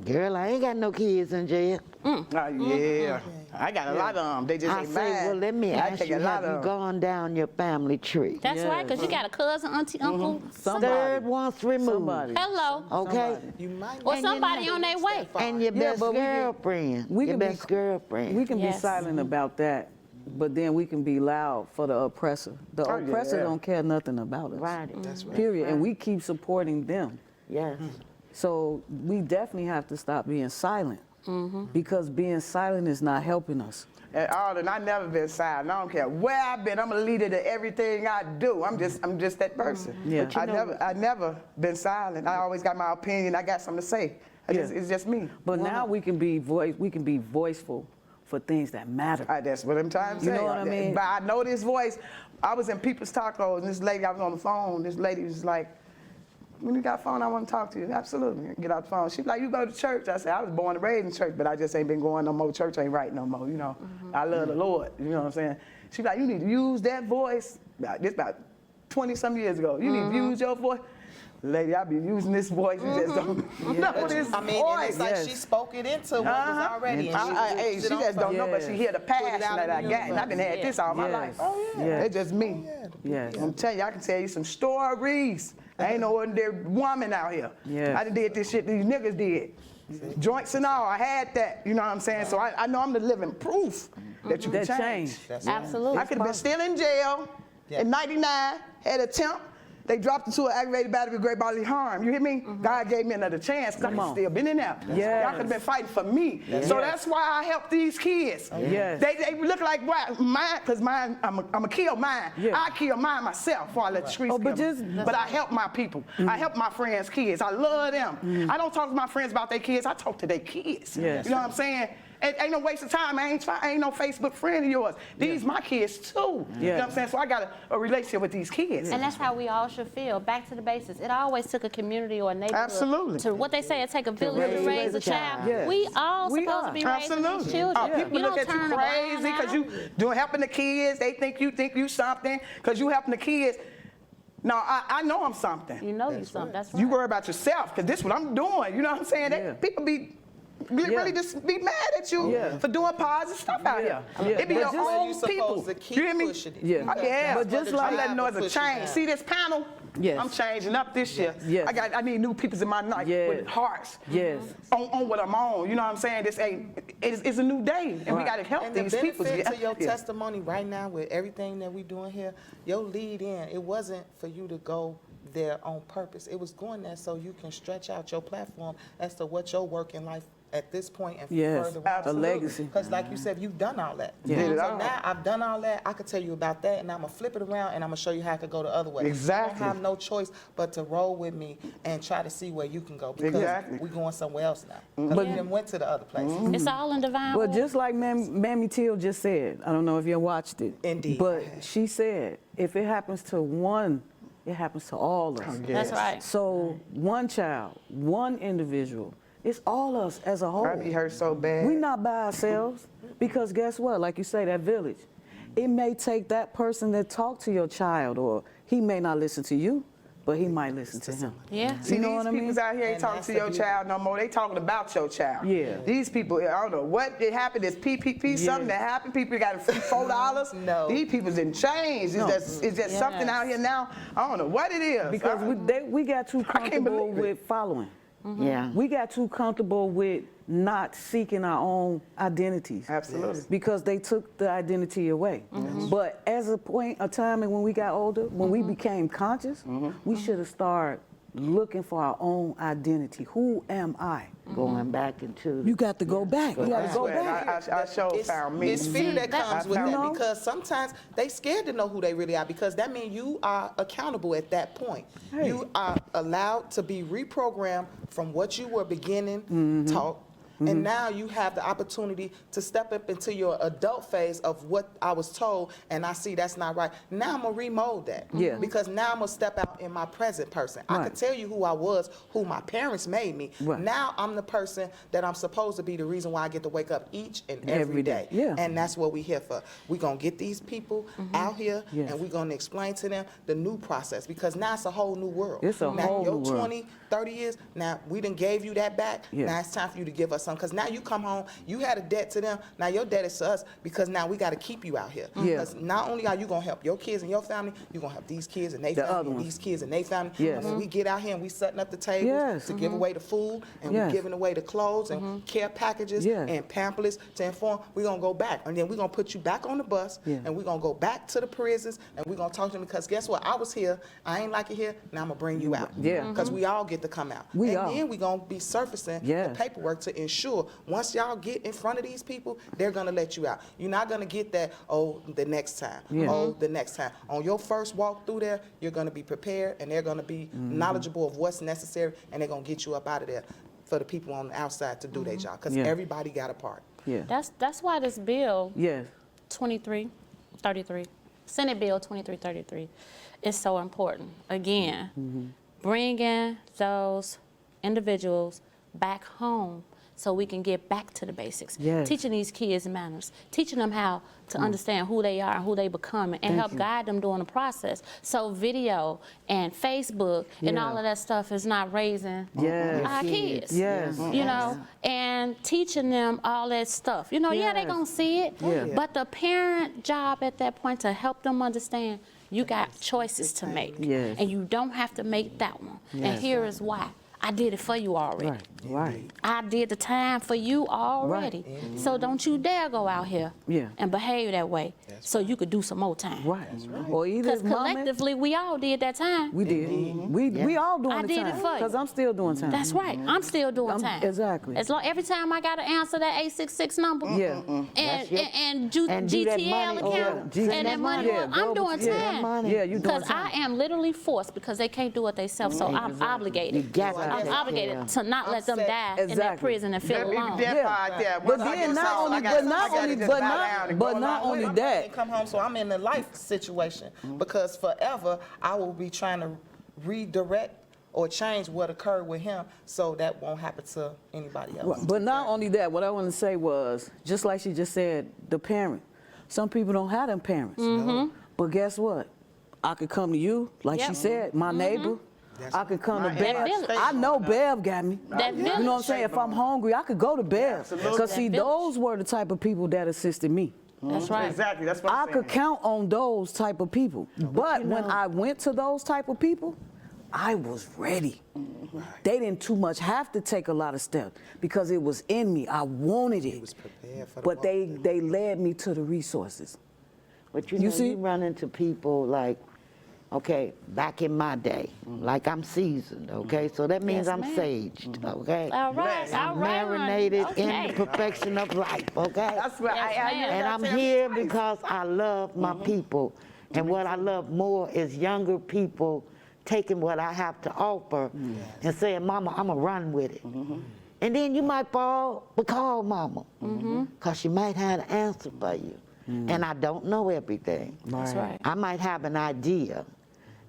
Speaker 4: Girl, I ain't got no kids in jail.
Speaker 1: Oh, yeah. I got a lot of them. They just
Speaker 4: I
Speaker 1: ain't
Speaker 4: say,
Speaker 1: mine.
Speaker 4: well, let me
Speaker 1: I
Speaker 4: ask
Speaker 1: take
Speaker 4: you,
Speaker 1: a lot
Speaker 4: have you
Speaker 1: of 'em.
Speaker 4: gone down your family tree?
Speaker 2: That's right, because you got a cousin, auntie, uncle,
Speaker 5: Somebody.
Speaker 4: Third once removed.
Speaker 5: Somebody.
Speaker 2: hello,
Speaker 4: Okay?
Speaker 3: You might
Speaker 2: or
Speaker 3: not
Speaker 2: somebody
Speaker 3: even
Speaker 2: on their
Speaker 3: reach
Speaker 2: way.
Speaker 3: that far.
Speaker 4: And your
Speaker 5: Yeah,
Speaker 4: best
Speaker 5: but we can-
Speaker 4: girlfriend.
Speaker 5: we
Speaker 4: Your
Speaker 5: can be-
Speaker 4: best girlfriend.
Speaker 5: We can be
Speaker 2: Yes.
Speaker 5: silent about that, but then we can be loud for the oppressor. The
Speaker 1: Oh,
Speaker 5: oppressor
Speaker 1: yeah.
Speaker 5: don't care nothing about us.
Speaker 4: Right.
Speaker 3: That's right.
Speaker 5: Period. And we keep supporting them.
Speaker 4: Yes.
Speaker 5: So we definitely have to stop being silent because being silent is not helping us.
Speaker 1: At all, and I never been silent. I don't care where I've been. I'm a leader to everything I do. I'm just that person.
Speaker 5: Yeah.
Speaker 4: But you know-
Speaker 1: I never been silent. I always got my opinion. I got something to say.
Speaker 5: Yeah.
Speaker 1: It's just me.
Speaker 5: But now we can be voiceful for things that matter.
Speaker 1: That's what I'm trying to say.
Speaker 5: You know what I mean?
Speaker 1: But I know this voice. I was in People's Tacos, and this lady, I was on the phone. This lady was like, when you got a phone, I want to talk to you. Absolutely. Get out the phone. She was like, you go to church? I said, I was born and raised in church, but I just ain't been going no more. Church ain't right no more, you know. I love the Lord, you know what I'm saying? She was like, you need to use that voice. This about 20-some years ago. You need to use your voice. Lady, I be using this voice. You just don't know this
Speaker 3: I mean, and it's
Speaker 1: voice.
Speaker 3: like
Speaker 5: Yes.
Speaker 3: she spoke it into what was already. And
Speaker 1: Hey, she just don't know, but she hear the passion
Speaker 3: out
Speaker 1: that
Speaker 3: in
Speaker 1: I
Speaker 3: the
Speaker 1: got, and I've been had this all my
Speaker 5: Yes.
Speaker 1: life.
Speaker 5: Yes.
Speaker 1: It's just me.
Speaker 5: Yes.
Speaker 1: I'm telling you, I can tell you some stories. I ain't no ordinary woman out here.
Speaker 5: Yes.
Speaker 1: I done did this shit these niggas did. Joints and all, I had that, you know what I'm saying? So I know I'm the living proof that you can
Speaker 5: That
Speaker 1: change.
Speaker 5: change.
Speaker 2: Absolutely.
Speaker 1: I could have been still in jail in 99, had attempt. They dropped into an aggravated battery with great bodily harm. You hear me? God gave me another chance because I
Speaker 5: Come
Speaker 1: could
Speaker 5: on.
Speaker 1: still been in there.
Speaker 5: Yes.
Speaker 1: Y'all could have been fighting for me. So that's why I help these kids.
Speaker 5: Yes.
Speaker 1: They look like what? Mine, because mine, I'm a kill mine.
Speaker 5: Yeah.
Speaker 1: I kill mine myself before I let the streets
Speaker 5: Oh, but
Speaker 1: kill me.
Speaker 5: just-
Speaker 1: But I help my people. I help my friends' kids. I love them. I don't talk to my friends about their kids. I talk to their kids.
Speaker 5: Yes.
Speaker 1: You know what I'm saying? Ain't no waste of time. I ain't no Facebook friend of yours. These my kids too. You know
Speaker 5: Yeah.
Speaker 1: what I'm saying? So I got a relationship with these kids.
Speaker 2: And that's how we all should feel. Back to the basics. It always took a community or a neighborhood.
Speaker 1: Absolutely.
Speaker 2: To what they say, it take a village to raise a child.
Speaker 5: Yes.
Speaker 2: We all
Speaker 5: We
Speaker 2: supposed
Speaker 5: are.
Speaker 2: to be raising these
Speaker 1: Absolutely.
Speaker 2: children.
Speaker 1: People
Speaker 2: You
Speaker 1: look
Speaker 2: don't
Speaker 1: at you
Speaker 2: turn a blind
Speaker 1: crazy because
Speaker 2: eye.
Speaker 1: you doing helping the kids. They think you something because you helping the kids. No, I know I'm something.
Speaker 2: You know you something. That's right.
Speaker 1: You worry about yourself because this is what I'm doing. You know what I'm saying?
Speaker 5: Yeah.
Speaker 1: People be really just be mad at you
Speaker 5: Yeah.
Speaker 1: for doing positive stuff out here.
Speaker 5: Yeah.
Speaker 1: It be
Speaker 5: But
Speaker 1: your
Speaker 5: just-
Speaker 1: own
Speaker 3: you supposed
Speaker 1: people.
Speaker 3: to keep
Speaker 1: You hear me?
Speaker 3: pushing it.
Speaker 5: Yeah.
Speaker 3: Because
Speaker 1: Yeah.
Speaker 3: that's
Speaker 5: But just
Speaker 3: what the
Speaker 5: like-
Speaker 1: I'm letting
Speaker 3: driver
Speaker 1: noise a
Speaker 3: pushes
Speaker 1: change.
Speaker 3: down.
Speaker 1: See this panel?
Speaker 5: Yes.
Speaker 1: I'm changing up this year.
Speaker 5: Yes.
Speaker 1: I need new people in my life
Speaker 5: Yes.
Speaker 1: with hearts.
Speaker 5: Yes.
Speaker 1: On what I'm on. You know what I'm saying? It's a new day, and we
Speaker 5: Right.
Speaker 1: got to help
Speaker 3: And the
Speaker 1: these people.
Speaker 3: benefit
Speaker 1: get
Speaker 3: to your
Speaker 1: out here.
Speaker 3: testimony right now with everything that we doing here, your lead in, it wasn't for you to go there on purpose. It was going there so you can stretch out your platform as to what your work in life at this point and
Speaker 5: Yes,
Speaker 3: further
Speaker 5: a
Speaker 1: Absolutely.
Speaker 5: legacy.
Speaker 3: Because like you said, you've done all that.
Speaker 5: Yeah.
Speaker 1: Did it
Speaker 3: So
Speaker 1: all.
Speaker 3: now I've done all that. I could tell you about that, and I'm gonna flip it around, and I'm gonna show you how I could go the other way.
Speaker 1: Exactly.
Speaker 3: You don't have no choice but to roll with me and try to see where you can go because
Speaker 1: Exactly.
Speaker 3: we're going somewhere else now. Because we done went to the other places.
Speaker 2: It's all in divine
Speaker 5: Well,
Speaker 2: order.
Speaker 5: just like Mammy Till just said, I don't know if you watched it.
Speaker 3: Indeed.
Speaker 5: But she said, if it happens to one, it happens to all of us.
Speaker 2: That's right.
Speaker 5: So one child, one individual, it's all us as a whole.
Speaker 1: I be hurt so bad.
Speaker 5: We not by ourselves because guess what? Like you say, that village. It may take that person to talk to your child, or he may not listen to you, but he might listen to him.
Speaker 2: Yeah.
Speaker 1: See,
Speaker 5: You know
Speaker 1: these
Speaker 5: what I mean?
Speaker 1: people's out here ain't
Speaker 3: And
Speaker 1: talking
Speaker 3: that's
Speaker 1: to
Speaker 3: the
Speaker 1: your
Speaker 3: beauty.
Speaker 1: child no more. They talking about your child.
Speaker 5: Yeah.
Speaker 1: These people, I don't know what did happen. It's PPP, something that happened. People got a free $4.
Speaker 3: No.
Speaker 1: These people didn't change.
Speaker 5: No.
Speaker 1: It's just something out here now. I don't know what it is.
Speaker 5: Because we got too
Speaker 1: I can't
Speaker 5: comfortable
Speaker 1: believe it.
Speaker 5: with following.
Speaker 4: Yeah.
Speaker 5: We got too comfortable with not seeking our own identities.
Speaker 1: Absolutely.
Speaker 5: Because they took the identity away. But as a point of time and when we got older, when we became conscious, we should have started looking for our own identity. Who am I?
Speaker 4: Going back into
Speaker 5: You got to go back. You got to
Speaker 1: I
Speaker 5: go
Speaker 1: swear,
Speaker 5: back.
Speaker 1: I sure found me.
Speaker 3: It's fear that comes with
Speaker 1: I
Speaker 3: that
Speaker 5: found-
Speaker 3: because sometimes they scared to know who they really are because that means you are accountable at that point.
Speaker 5: Hey.
Speaker 3: You are allowed to be reprogrammed from what you were beginning taught and now you have the opportunity to step up into your adult phase of what I was told, and I see that's not right. Now I'm gonna remold that,
Speaker 5: Yeah.
Speaker 3: because now I'm gonna step out in my present person. I
Speaker 5: Right.
Speaker 3: could tell you who I was, who my parents made me.
Speaker 5: Right.
Speaker 3: Now I'm the person that I'm supposed to be, the reason why I get to wake up each and every day.
Speaker 5: Yeah.
Speaker 3: And that's what we're here for. We're gonna get these people out here,
Speaker 5: Yes.
Speaker 3: and we're gonna explain to them the new process, because now it's a whole new world.
Speaker 5: It's a
Speaker 3: now,
Speaker 5: whole
Speaker 3: your
Speaker 5: new world.
Speaker 3: 20, 30 years, now we done gave you that back.
Speaker 5: Yeah.
Speaker 3: Now it's time for you to give us something, because now you come home, you had a debt to them, now your debt is to us, because now we gotta keep you out here.
Speaker 5: Yeah.
Speaker 3: Because not only are you gonna help your kids and your family, you're gonna help these kids and their
Speaker 5: The other
Speaker 3: family, and
Speaker 5: ones.
Speaker 3: these kids and their family.
Speaker 5: Yes.
Speaker 3: And when we get out here and we setting up the tables
Speaker 5: Yes.
Speaker 3: to give away the food, and
Speaker 5: Yes.
Speaker 3: we giving away the clothes and care packages
Speaker 5: Yes.
Speaker 3: and pamphlets to inform, we're gonna go back. And then we're gonna put you back on the bus,
Speaker 5: Yeah.
Speaker 3: and we're gonna go back to the prisons, and we're gonna talk to them, because guess what? I was here, I ain't like it here, now I'm gonna bring you out.
Speaker 5: Yeah.
Speaker 3: Because we all get to come out.
Speaker 5: We
Speaker 3: and
Speaker 5: all.
Speaker 3: then we're gonna be surfacing
Speaker 5: Yes.
Speaker 3: the paperwork to ensure once y'all get in front of these people, they're gonna let you out. You're not gonna get that, oh, the next time.
Speaker 5: Yeah.
Speaker 3: Oh, the next time. On your first walk through there, you're gonna be prepared, and they're gonna be knowledgeable of what's necessary, and they're gonna get you up out of there for the people on the outside to do their job. Because
Speaker 5: Yeah.
Speaker 3: everybody got a part.
Speaker 5: Yeah.
Speaker 2: That's why this bill
Speaker 5: Yes.
Speaker 2: 2333, Senate Bill 2333 is so important. Again, bringing those individuals back home so we can get back to the basics.
Speaker 5: Yes.
Speaker 2: Teaching these kids manners, teaching them how to understand who they are and who they becoming, and help guide them during the process. So video and Facebook and
Speaker 5: Yeah.
Speaker 2: all of that stuff is not raising
Speaker 5: Yes.
Speaker 2: our kids.
Speaker 5: Yes.
Speaker 2: You know, and teaching them all that stuff. You know, yeah, they
Speaker 5: Yes.
Speaker 2: gonna see it,
Speaker 5: Yeah.
Speaker 2: but the parent job at that point to help them understand you got choices to make,
Speaker 5: Yes.
Speaker 2: and you don't have to make that one. And here is why. I did it for you already.
Speaker 5: Right. Right.
Speaker 2: I did the time for you already. So don't you dare go out here
Speaker 5: Yeah.
Speaker 2: and behave that way so you could do some more time.
Speaker 5: Right. Or either
Speaker 2: Because
Speaker 5: mama,
Speaker 2: collectively, we all did that time.
Speaker 5: we did. We all doing
Speaker 2: I
Speaker 5: the
Speaker 2: did
Speaker 5: time.
Speaker 2: it for you.
Speaker 5: Because I'm still doing time.
Speaker 2: That's right. I'm still doing time.
Speaker 5: Exactly.
Speaker 2: As long every time I got to answer that 866 number.
Speaker 5: Yeah.
Speaker 2: And
Speaker 4: do that
Speaker 2: GTL
Speaker 4: money
Speaker 2: account
Speaker 4: order.
Speaker 2: and
Speaker 5: Send
Speaker 2: that
Speaker 5: that
Speaker 2: money,
Speaker 5: money.
Speaker 2: order, I'm doing
Speaker 5: Yeah,
Speaker 2: time.
Speaker 4: money.
Speaker 5: Yeah, you doing
Speaker 2: Because I
Speaker 5: time.
Speaker 2: am literally forced because they can't do it themselves. So I'm obligated.
Speaker 4: You got to
Speaker 2: I'm
Speaker 4: take
Speaker 2: obligated
Speaker 4: care of
Speaker 2: to not let them die in that
Speaker 5: Exactly.
Speaker 2: prison and feel alone.
Speaker 5: But then not only that.
Speaker 3: And come home, so I'm in a life situation, because forever I will be trying to redirect or change what occurred with him, so that won't happen to anybody else.
Speaker 5: But not only that, what I want to say was, just like she just said, the parent. Some people don't have them parents. But guess what? I could come to you, like she
Speaker 2: Yep.
Speaker 5: said, my neighbor. I could come to
Speaker 1: Right.
Speaker 5: Bev.
Speaker 2: That village.
Speaker 5: I know Bev got me.
Speaker 2: That
Speaker 5: You know what I'm
Speaker 2: village.
Speaker 5: saying? If I'm hungry, I could go to Bev.
Speaker 1: absolutely.
Speaker 5: Because
Speaker 2: That
Speaker 5: see,
Speaker 2: village.
Speaker 5: those were the type of people that assisted me.
Speaker 2: That's right.
Speaker 1: Exactly. That's what
Speaker 5: I
Speaker 1: I'm
Speaker 5: could count on those type of people. But when I went to those type of people, I was ready. They didn't too much have to take a lot of steps because it was in me. I wanted it.
Speaker 3: was prepared for the
Speaker 5: But
Speaker 3: walk.
Speaker 5: they led me to the resources.
Speaker 4: But you
Speaker 5: You
Speaker 4: know,
Speaker 5: see?
Speaker 4: you run into people like, okay, back in my day, like I'm seasoned, okay? So that means
Speaker 2: Yes,
Speaker 4: I'm
Speaker 2: ma'am.
Speaker 4: saged, okay?
Speaker 2: All right. All
Speaker 4: I'm
Speaker 2: right.
Speaker 4: marinated in
Speaker 2: Okay.
Speaker 4: the perfection of life, okay?
Speaker 1: That's right.
Speaker 2: Yes, ma'am.
Speaker 4: And I'm here because I love my people. And what I love more is younger people taking what I have to offer and saying, Mama, I'm going to run with it. And then you might fall, but call Mama. Because she might have an answer for you. And I don't know everything.
Speaker 2: That's right.
Speaker 4: I might have an idea.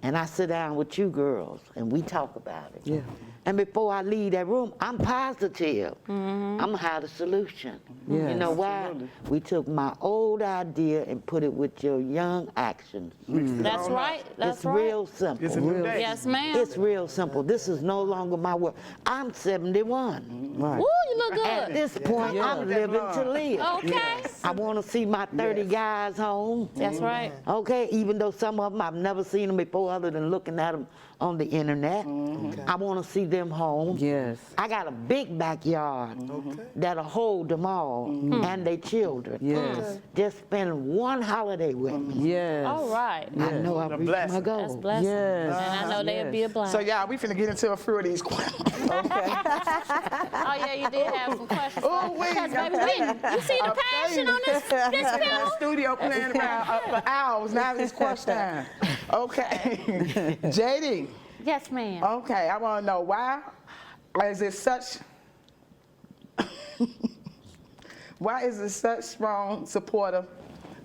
Speaker 4: And I sit down with you girls and we talk about it.
Speaker 5: Yeah.
Speaker 4: And before I leave that room, I'm positive. I'm gonna have a solution. You
Speaker 5: Yes.
Speaker 4: know why? We took my old idea and put it with your young actions.
Speaker 2: That's right. That's
Speaker 4: It's
Speaker 2: right.
Speaker 4: real simple.
Speaker 1: It's a new day.
Speaker 2: Yes, ma'am.
Speaker 4: It's real simple. This is no longer my work. I'm 71.
Speaker 5: Right.
Speaker 2: Ooh, you look
Speaker 4: At
Speaker 2: good.
Speaker 4: this point, I'm living to live.
Speaker 2: Okay.
Speaker 4: I want to see my 30 guys home.
Speaker 2: That's right.
Speaker 4: Okay, even though some of them I've never seen them before other than looking at them on the internet. I want to see them home.
Speaker 5: Yes.
Speaker 4: I got a big backyard that'll hold them all and their children.
Speaker 5: Yes.
Speaker 4: Just spend one holiday with me.
Speaker 5: Yes.
Speaker 2: All right.
Speaker 4: I know I've
Speaker 1: A
Speaker 4: reached my
Speaker 1: blessing.
Speaker 4: goal.
Speaker 2: That's blessing.
Speaker 5: Yes.
Speaker 2: And I know they'll be a blessing.
Speaker 1: So yeah, we finna get into a few of these questions.
Speaker 2: Oh yeah, you did have some questions.
Speaker 1: Oh, wait.
Speaker 2: Because baby, you see the passion on this panel?
Speaker 1: Studio playing around for hours. Now it's question time. Okay. JD.
Speaker 2: Yes, ma'am.
Speaker 1: Okay, I want to know why is it such Why is it such strong supporter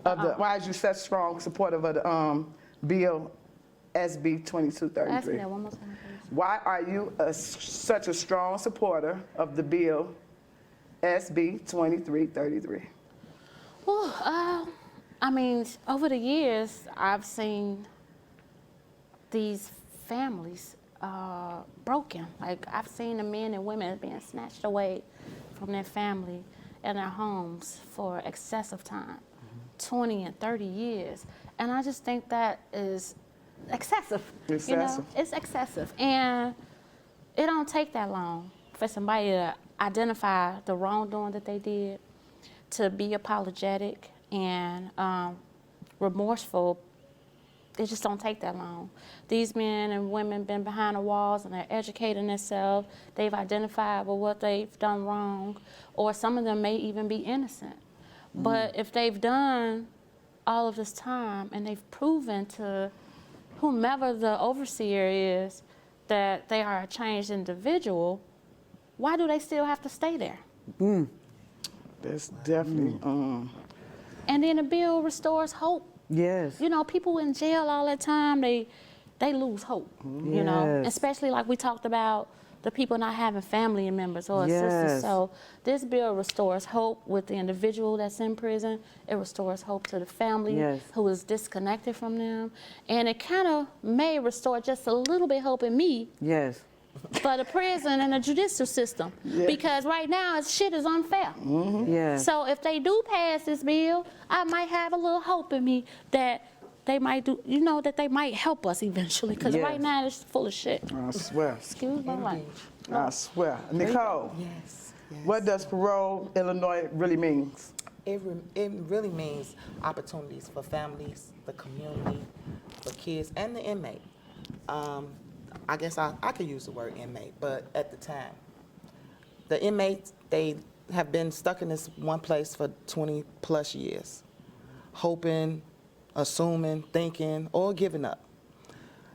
Speaker 1: of the? Why is you such strong supporter of the bill SB
Speaker 2: Ask me
Speaker 1: 2233?
Speaker 2: that one more time, please.
Speaker 1: Why are you such a strong supporter of the bill SB 2333?
Speaker 2: Well, I mean, over the years, I've seen these families broken. Like, I've seen the men and women being snatched away from their family and their homes for excessive time, 20 and 30 years. And I just think that is excessive. You know, it's excessive. And it don't take that long for somebody to identify the wrongdoing that they did, to be apologetic and remorseful. It just don't take that long. These men and women been behind the walls and they're educating themselves. They've identified with what they've done wrong, or some of them may even be innocent. But if they've done all of this time and they've proven to whomever the overseer is that they are a changed individual, why do they still have to stay there?
Speaker 1: That's definitely.
Speaker 2: And then the bill restores hope.
Speaker 5: Yes.
Speaker 2: You know, people in jail all the time, they lose hope, you know,
Speaker 5: Yes.
Speaker 2: especially like we talked about the people not having family members or
Speaker 5: Yes.
Speaker 2: sisters. So this bill restores hope with the individual that's in prison. It restores hope to the family
Speaker 5: Yes.
Speaker 2: who is disconnected from them. And it kind of may restore just a little bit hope in me
Speaker 5: Yes.
Speaker 2: for the prison and the judicial system. Because right now, shit is unfair.
Speaker 5: Yes.
Speaker 2: So if they do pass this bill, I might have a little hope in me that they might do, you know, that they might help us eventually. Because
Speaker 5: Yes.
Speaker 2: right now, it's full of shit.
Speaker 1: I swear.
Speaker 2: Excuse my language.
Speaker 1: I swear. Nicole,
Speaker 3: Yes.
Speaker 1: what does Parole Illinois really means?
Speaker 3: It really means opportunities for families, the community, for kids, and the inmate. I guess I could use the word inmate, but at the time, the inmates, they have been stuck in this one place for 20 plus years, hoping, assuming, thinking, or giving up.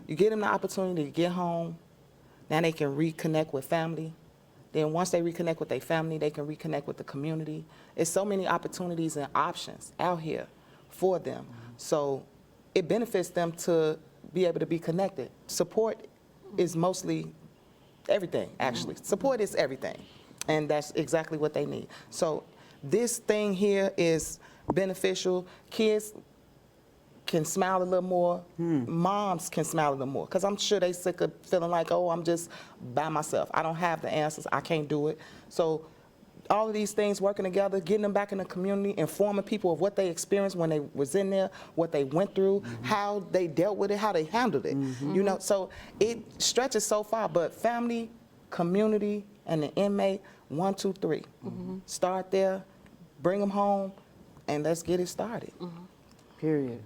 Speaker 3: You give them the opportunity to get home. Now they can reconnect with family. Then once they reconnect with their family, they can reconnect with the community. There's so many opportunities and options out here for them. So it benefits them to be able to be connected. Support is mostly everything, actually. Support is everything. And that's exactly what they need. So this thing here is beneficial. Kids can smile a little more. Moms can smile a little more. Because I'm sure they sick of feeling like, oh, I'm just by myself. I don't have the answers. I can't do it. So all of these things working together, getting them back in the community, informing people of what they experienced when they was in there, what they went through, how they dealt with it, how they handled it. You know, so it stretches so far. But family, community, and the inmate, 1, 2, 3. Start there, bring them home, and let's get it started.
Speaker 5: Period.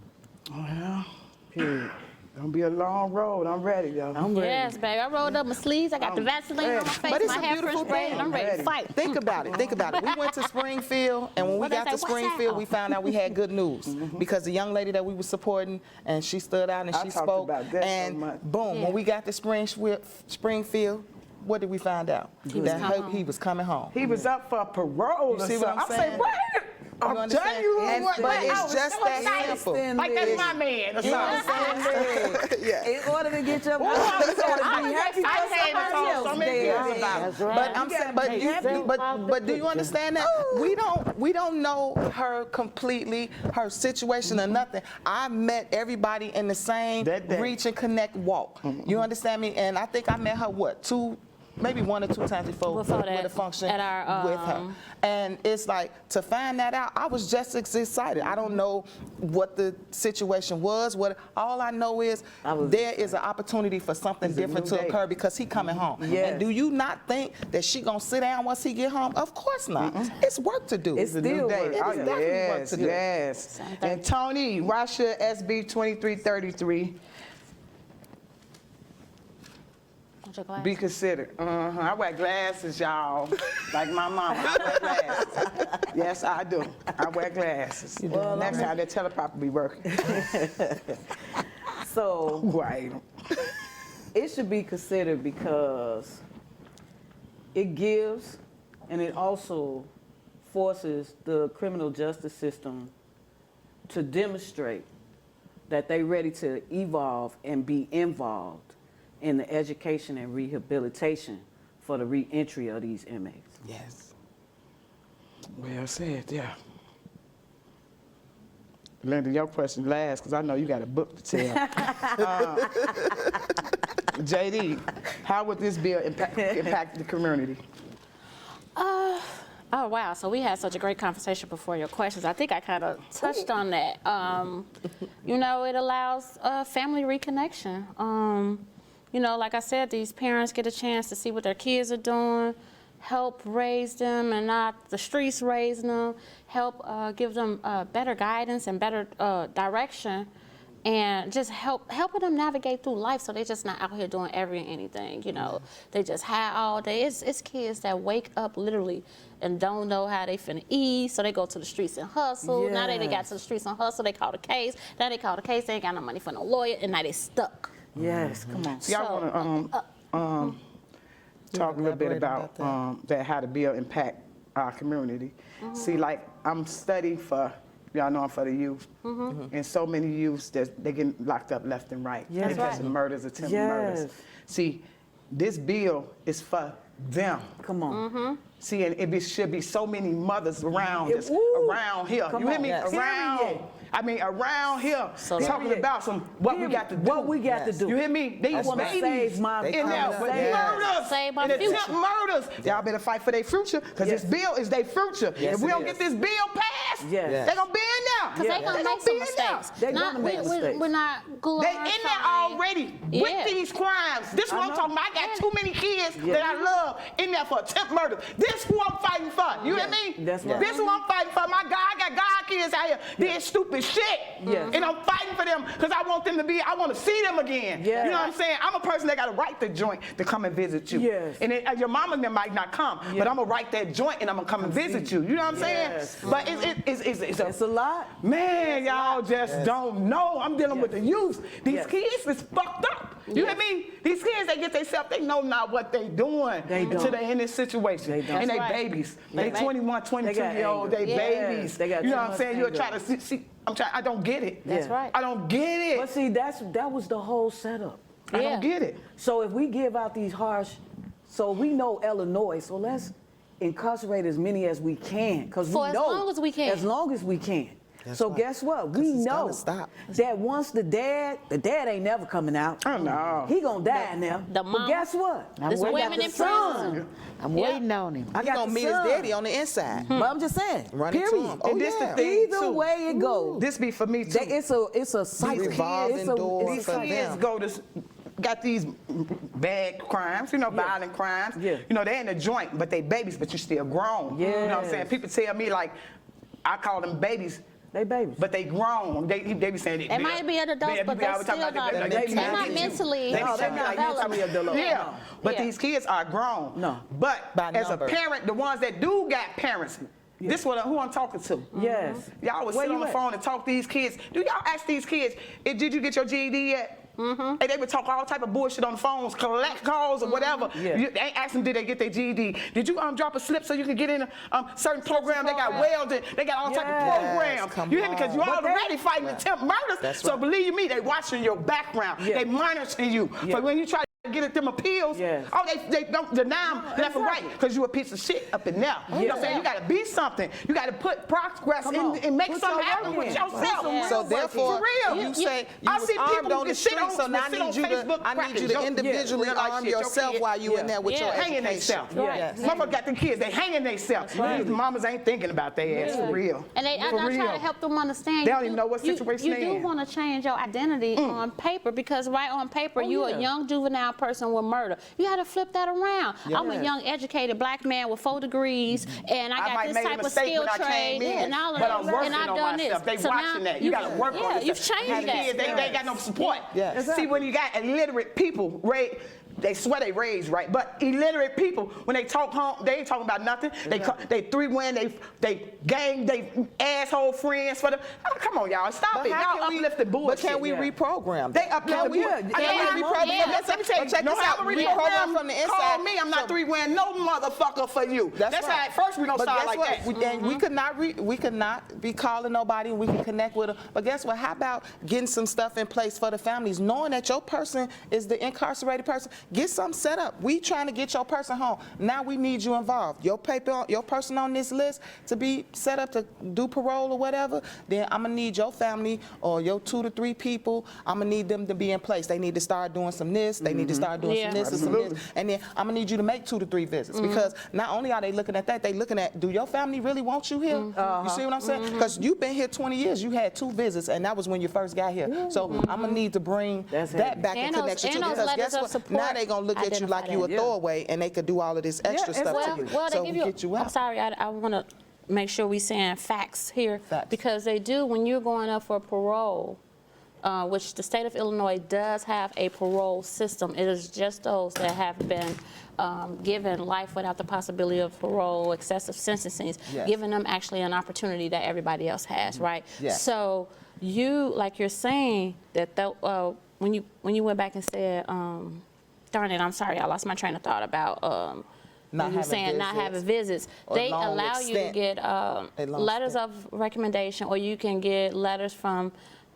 Speaker 1: Well,
Speaker 5: Period.
Speaker 1: gonna be a long road. I'm ready, yo.
Speaker 5: I'm ready.
Speaker 2: Yes, baby. I rolled up my sleeves. I got the Vaseline on my face.
Speaker 3: But it's
Speaker 2: my
Speaker 3: a
Speaker 2: hair
Speaker 3: beautiful
Speaker 2: fresh braided.
Speaker 3: thing.
Speaker 2: I'm ready to
Speaker 1: Ready.
Speaker 2: fight.
Speaker 3: Think about it. Think about it. We went to Springfield, and when we
Speaker 2: What they
Speaker 3: got to
Speaker 2: say, what's
Speaker 3: Springfield,
Speaker 2: that?
Speaker 3: we found out we had good news because the young lady that we were supporting, and she stood out and
Speaker 1: I
Speaker 3: she
Speaker 1: talked
Speaker 3: spoke,
Speaker 1: about that so
Speaker 3: and
Speaker 1: much.
Speaker 3: boom,
Speaker 2: Yeah.
Speaker 3: when we got to Springfield, what did we find out?
Speaker 2: He was coming home.
Speaker 3: He was coming home.
Speaker 1: He was up for parole.
Speaker 3: You
Speaker 1: or
Speaker 3: see what
Speaker 1: something.
Speaker 3: I'm
Speaker 1: I
Speaker 3: saying?
Speaker 1: said, what? I'm
Speaker 3: understand?
Speaker 1: telling you
Speaker 3: And-
Speaker 1: what.
Speaker 3: but
Speaker 1: I
Speaker 3: it's
Speaker 1: was
Speaker 3: just
Speaker 1: so
Speaker 3: that
Speaker 1: excited.
Speaker 3: simple.
Speaker 1: Like that's my man. Or
Speaker 3: You know
Speaker 1: something.
Speaker 3: what I'm saying? Yeah.
Speaker 5: In order to get your
Speaker 1: I was so
Speaker 5: be happy for
Speaker 1: excited. I came and
Speaker 5: somebody
Speaker 1: told so
Speaker 5: else.
Speaker 1: many
Speaker 5: There.
Speaker 1: people about it.
Speaker 4: That's right.
Speaker 3: But I'm saying, but do you understand that we don't know her completely, her situation or nothing. I met everybody in the same
Speaker 1: That day.
Speaker 3: reach and connect walk. You understand me? And I think I met her maybe 1 or 2 times before
Speaker 2: Before
Speaker 3: with
Speaker 2: that,
Speaker 3: a function
Speaker 2: at our,
Speaker 3: with her. And it's like, to find that out, I was just as excited. I don't know what the situation was. All I know is there is an opportunity for something different
Speaker 1: new
Speaker 3: to
Speaker 1: day.
Speaker 3: occur because he coming home.
Speaker 5: Yes.
Speaker 3: And do you not think that she gonna sit down once he get home? Of course not. It's work to do.
Speaker 5: It's
Speaker 1: It's a new
Speaker 5: Still
Speaker 1: day.
Speaker 5: work.
Speaker 1: Oh,
Speaker 3: It's definitely work
Speaker 1: yes,
Speaker 3: to do.
Speaker 1: yes.
Speaker 2: Same thing.
Speaker 1: And Tony, why should SB 2333
Speaker 2: Want your glasses?
Speaker 1: be considered? I wear glasses, y'all. Like my mama, I wear glasses. Yes, I do. I wear glasses. Next time that teleprompter be working.
Speaker 5: So
Speaker 1: Right.
Speaker 5: it should be considered because it gives And it also forces the criminal justice system to demonstrate that they're ready to evolve and be involved in the education and rehabilitation for the reentry of these inmates.
Speaker 3: Yes.
Speaker 1: Well said, yeah. Linda, your question last, because I know you got a book to tell. JD, how would this bill impact the community?
Speaker 2: Oh, wow. So we had such a great conversation before your questions. I think I kind of touched on that. You know, it allows family reconnection. You know, like I said, these parents get a chance to see what their kids are doing, help raise them and not the streets raising them, help give them better guidance and better direction, and just helping them navigate through life so they're just not out here doing anything, you know. They just high all day. It's kids that wake up literally and don't know how they finna eat, so they go to the streets and hustle. Now they got to the streets and hustle, they call the case. Now they call the case, they ain't got no money for no lawyer, and now they stuck.
Speaker 5: Yes, come on.
Speaker 1: Y'all want to talk a little bit about that, how the bill impact our community. See, like, I'm studying for, y'all know I'm for the youth, and so many youths that they get locked up left and right.
Speaker 5: Yes.
Speaker 1: Because of murders, attempted murders. See, this bill is for them.
Speaker 5: Come on.
Speaker 1: See, and it should be so many mothers around
Speaker 5: Yeah,
Speaker 1: around here.
Speaker 5: Come
Speaker 1: You hear
Speaker 5: on.
Speaker 1: me?
Speaker 5: Yes.
Speaker 1: Around.
Speaker 5: Period.
Speaker 1: I mean, around here,
Speaker 2: So
Speaker 1: talking
Speaker 5: period.
Speaker 1: about what we got to do.
Speaker 5: What we got to do.
Speaker 1: You hear me? These
Speaker 5: I wanna
Speaker 1: babies
Speaker 5: save my
Speaker 1: in there with murders,
Speaker 2: Save my
Speaker 1: and attempt
Speaker 2: future.
Speaker 1: murders. Y'all better fight for their future, because this bill is their future.
Speaker 3: Yes,
Speaker 1: If we
Speaker 3: it
Speaker 1: don't
Speaker 3: is.
Speaker 1: get this bill passed,
Speaker 5: Yes.
Speaker 1: they're gonna be in there.
Speaker 2: Because they gonna make some mistakes.
Speaker 5: They gonna make mistakes.
Speaker 2: We're not
Speaker 1: They
Speaker 2: glorifying.
Speaker 1: in there already with
Speaker 2: Yeah.
Speaker 1: these crimes. This is what I'm
Speaker 5: know.
Speaker 1: talking about. I got too many kids that I love in there for attempt murder. This who I'm fighting for. You hear me?
Speaker 5: That's right.
Speaker 1: This who I'm fighting for. My God, I got God kids out here doing stupid shit.
Speaker 5: Yes.
Speaker 1: And I'm fighting for them because I want them to be, I want to see them again.
Speaker 5: Yes.
Speaker 1: You know what I'm saying? I'm a person that got to write the joint to come and visit you.
Speaker 5: Yes.
Speaker 1: And your mama and them might not come, but I'm going to write that joint and I'm going to come and visit you. You know what I'm
Speaker 5: Yes.
Speaker 1: saying? But
Speaker 5: It's a lot.
Speaker 1: Man, y'all just don't know. I'm dealing with the youth. These
Speaker 5: Yes.
Speaker 1: kids is fucked up. You hear me? These kids, they get themselves, they know not what they doing
Speaker 5: They don't.
Speaker 1: until they in this situation.
Speaker 5: They don't.
Speaker 1: And they
Speaker 2: That's right.
Speaker 1: babies.
Speaker 2: They
Speaker 1: They 21, 22-year-old,
Speaker 5: anger.
Speaker 1: they
Speaker 2: Yes.
Speaker 1: babies.
Speaker 5: They got
Speaker 1: you know
Speaker 5: too
Speaker 1: what I'm
Speaker 5: much
Speaker 1: saying? You'll
Speaker 5: anger.
Speaker 1: try to see, I don't get it.
Speaker 2: That's
Speaker 5: Yeah.
Speaker 2: right.
Speaker 1: I don't get
Speaker 5: But
Speaker 1: it.
Speaker 5: see, that was the whole setup.
Speaker 1: I
Speaker 2: Yeah.
Speaker 1: don't get it.
Speaker 5: So if we give out these harsh, so we know Illinois, so let's incarcerate as many as we can, because we
Speaker 2: For as
Speaker 5: know
Speaker 2: long as we can.
Speaker 5: As long as we can.
Speaker 3: That's
Speaker 5: So
Speaker 3: right.
Speaker 5: guess what?
Speaker 3: 'Cause
Speaker 5: We
Speaker 3: it's
Speaker 5: know
Speaker 3: gonna stop.
Speaker 5: that once the dad ain't never coming out.
Speaker 1: I know.
Speaker 5: He gonna die now.
Speaker 2: the
Speaker 5: But
Speaker 2: mama-
Speaker 5: guess what?
Speaker 4: I'm
Speaker 2: There's
Speaker 4: waiting.
Speaker 2: women
Speaker 5: the
Speaker 2: in
Speaker 5: son.
Speaker 2: prison.
Speaker 4: I'm
Speaker 2: Yeah.
Speaker 4: waiting on him.
Speaker 5: I
Speaker 3: He
Speaker 5: got
Speaker 3: gonna
Speaker 5: the
Speaker 3: meet his
Speaker 5: son.
Speaker 3: daddy on the inside.
Speaker 5: But I'm just saying.
Speaker 3: Run into
Speaker 5: Period.
Speaker 3: him. Oh,
Speaker 1: And this the
Speaker 3: yeah.
Speaker 1: thing,
Speaker 5: Either
Speaker 1: too.
Speaker 5: way it goes.
Speaker 1: This be for me, too.
Speaker 5: It's a cycle.
Speaker 3: revolving
Speaker 5: It's a-
Speaker 3: door
Speaker 5: it's a
Speaker 1: These
Speaker 3: for
Speaker 5: cycle.
Speaker 1: kids
Speaker 3: them.
Speaker 1: go to, got these bad crimes, violent crimes.
Speaker 5: Yeah.
Speaker 1: They in the joint, but they babies, but you still grown. You know what I'm saying?
Speaker 5: Yes.
Speaker 1: People tell me, like, I call them babies,
Speaker 5: They babies.
Speaker 1: but they grown. They be saying
Speaker 2: They might be adults, but they
Speaker 1: always talking
Speaker 2: still
Speaker 1: about
Speaker 2: not-
Speaker 1: they
Speaker 5: they're
Speaker 1: can't
Speaker 5: not
Speaker 1: get you.
Speaker 2: mentally
Speaker 1: They
Speaker 5: No, they're
Speaker 1: say,
Speaker 5: not
Speaker 1: like,
Speaker 5: mentally developed.
Speaker 1: Yeah,
Speaker 5: No.
Speaker 1: but
Speaker 2: Yeah.
Speaker 1: these kids are grown.
Speaker 5: No.
Speaker 1: But
Speaker 3: By
Speaker 1: as
Speaker 3: number.
Speaker 1: a parent, the ones that do got parents, this who I'm talking to.
Speaker 5: Yes.
Speaker 1: Y'all would
Speaker 5: Where
Speaker 1: sit on
Speaker 5: you
Speaker 1: the
Speaker 5: at?
Speaker 1: phone and talk to these kids. Do y'all ask these kids, did you get your GED yet? And they would talk all type of bullshit on the phones, collect calls or whatever.
Speaker 5: Yeah.
Speaker 1: They ain't ask them, did they get their GED? Did you drop a slip so you can get in a certain program? They got welding. They got all type of
Speaker 5: Yes,
Speaker 1: programs.
Speaker 3: come
Speaker 1: You hear me? Because you
Speaker 3: on.
Speaker 5: But
Speaker 1: already fighting attempt murders.
Speaker 3: That's
Speaker 1: So
Speaker 3: right.
Speaker 1: believe me, they watching your background.
Speaker 5: Yeah.
Speaker 1: They monitoring you.
Speaker 5: Yeah.
Speaker 1: But when you try to get at them appeals,
Speaker 5: Yes.
Speaker 1: oh, they don't deny them left and right because you a piece of shit up in there. You know what I'm saying? You got to be something. You got to put progress
Speaker 5: Come
Speaker 1: in
Speaker 5: on.
Speaker 1: and make
Speaker 5: Put
Speaker 1: something
Speaker 5: your
Speaker 1: happen
Speaker 5: work
Speaker 1: with
Speaker 5: in.
Speaker 1: yourself.
Speaker 2: Yeah.
Speaker 3: So therefore,
Speaker 1: For real.
Speaker 3: you say you
Speaker 1: I
Speaker 3: was
Speaker 1: see
Speaker 3: armed
Speaker 1: people
Speaker 3: on the
Speaker 1: get shit
Speaker 3: street,
Speaker 1: on-
Speaker 3: so now I
Speaker 1: sit on
Speaker 3: need you to
Speaker 1: Facebook
Speaker 3: I need you
Speaker 1: practice.
Speaker 3: to
Speaker 1: Yo,
Speaker 3: individually
Speaker 1: yeah, like
Speaker 3: arm
Speaker 1: shit, your
Speaker 3: yourself
Speaker 1: kid-
Speaker 3: while you in there with
Speaker 2: Yeah.
Speaker 3: your
Speaker 1: hanging
Speaker 3: education.
Speaker 1: themselves.
Speaker 5: Right.
Speaker 3: Yes.
Speaker 1: Motherfucker got the kids, they hanging themselves.
Speaker 5: right.
Speaker 1: These mamas ain't thinking about their ass for real.
Speaker 2: And I
Speaker 1: For
Speaker 2: try
Speaker 1: real.
Speaker 2: to help them understand.
Speaker 1: They don't even know what situation
Speaker 2: you
Speaker 1: they
Speaker 2: do
Speaker 1: in.
Speaker 2: want to change your identity on paper, because right on paper, you
Speaker 5: yeah.
Speaker 2: a young juvenile person with murder. You got to flip that around. I'm a
Speaker 5: Yes.
Speaker 2: young educated black man with 4 degrees, and I
Speaker 1: I
Speaker 2: got
Speaker 1: might
Speaker 2: this
Speaker 1: make a
Speaker 2: type of
Speaker 1: mistake
Speaker 2: skill
Speaker 1: when I
Speaker 2: trade
Speaker 1: came in,
Speaker 2: and all of
Speaker 1: but
Speaker 2: that.
Speaker 1: I'm working
Speaker 2: and I've
Speaker 1: on
Speaker 2: done
Speaker 1: myself.
Speaker 2: this.
Speaker 1: They watching that. You got to work on
Speaker 2: Yeah,
Speaker 1: yourself.
Speaker 2: you've changed
Speaker 1: These
Speaker 2: that.
Speaker 1: kids, they ain't got no support.
Speaker 3: Yes.
Speaker 1: See, when you got illiterate people, right? they swear they raised right, but illiterate people, when they talk home, they ain't talking about nothing. They 3-win, they gang, they asshole friends for them. Oh, come on, y'all, stop it. Y'all uplifting bullshit.
Speaker 3: But can we reprogram?
Speaker 1: They uplifting bullshit.
Speaker 3: Let me tell you, check this out. Reprogram from the inside.
Speaker 1: Call me, I'm not 3-win, no motherfucker for you. That's
Speaker 3: right.
Speaker 1: how at first we don't
Speaker 3: But
Speaker 1: start
Speaker 3: guess
Speaker 1: like
Speaker 3: what?
Speaker 1: that.
Speaker 3: We could not be calling nobody, and we can connect with them. But guess what? How about getting some stuff in place for the families, knowing that your person is the incarcerated person? Get something set up. We trying to get your person home. Now we need you involved. Your person on this list to be set up to do parole or whatever. Then I'm gonna need your family or your 2 to 3 people. I'm gonna need them to be in place. They need to start doing some this. They need to start doing some this and some this. And then I'm gonna need you to make 2 to 3 visits because not only are they looking at that, they looking at, do your family really want you here? You see what I'm saying? Because you've been here 20 years. You had 2 visits, and that was when you first got here. So I'm gonna need to bring that back in connection too, because guess what? Now they gonna look at you like you a throwaway, and they could do all of this extra stuff to you.
Speaker 2: Well,
Speaker 3: so
Speaker 2: they give you.
Speaker 3: get you out.
Speaker 2: I'm sorry, I want to make sure we saying facts here, because they do when you're going up for parole. Which the state of Illinois does have a parole system. It is just those that have been given life without the possibility of parole, excessive sentencing, giving them actually an opportunity that everybody else has, right?
Speaker 3: Yes.
Speaker 2: So you, like you're saying, that when you went back and said, darn it, I'm sorry, I lost my train of thought about
Speaker 3: Not
Speaker 2: having visits. They allow you to get letters of recommendation, or you can get letters from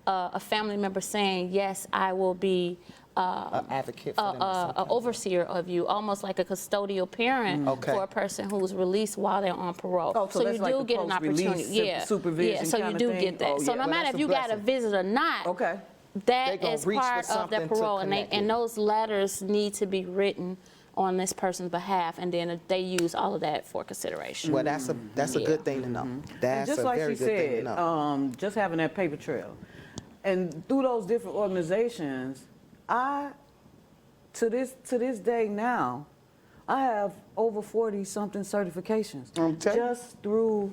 Speaker 2: a family member saying, yes, I will be
Speaker 3: an advocate for them.
Speaker 2: an overseer of you, almost like a custodial parent for a person who's released while they're on parole.
Speaker 5: Oh, so that's
Speaker 2: you
Speaker 5: like
Speaker 2: do
Speaker 5: the
Speaker 2: get an opportunity.
Speaker 5: supervision
Speaker 2: so you
Speaker 5: kinda
Speaker 2: do
Speaker 5: thing?
Speaker 2: get that.
Speaker 5: Oh,
Speaker 2: So
Speaker 5: yeah.
Speaker 2: no
Speaker 3: Well,
Speaker 2: matter
Speaker 3: that's
Speaker 2: if
Speaker 3: a
Speaker 2: you got a
Speaker 3: blessing.
Speaker 2: visit or not,
Speaker 5: Okay.
Speaker 2: that
Speaker 3: gonna
Speaker 2: is
Speaker 3: reach for
Speaker 2: part of their
Speaker 3: something to
Speaker 2: parole,
Speaker 3: connect
Speaker 2: and
Speaker 3: you.
Speaker 2: those letters need to be written on this person's behalf, and then they use all of that for consideration.
Speaker 3: Well, that's a good thing to know.
Speaker 5: And
Speaker 3: That's
Speaker 5: just
Speaker 3: a
Speaker 5: like
Speaker 3: very
Speaker 5: she
Speaker 3: good thing to
Speaker 5: said,
Speaker 3: know.
Speaker 5: just having that paper trail. And through those different organizations, to this day now, I have over 40-something certifications.
Speaker 1: Okay.
Speaker 5: Just through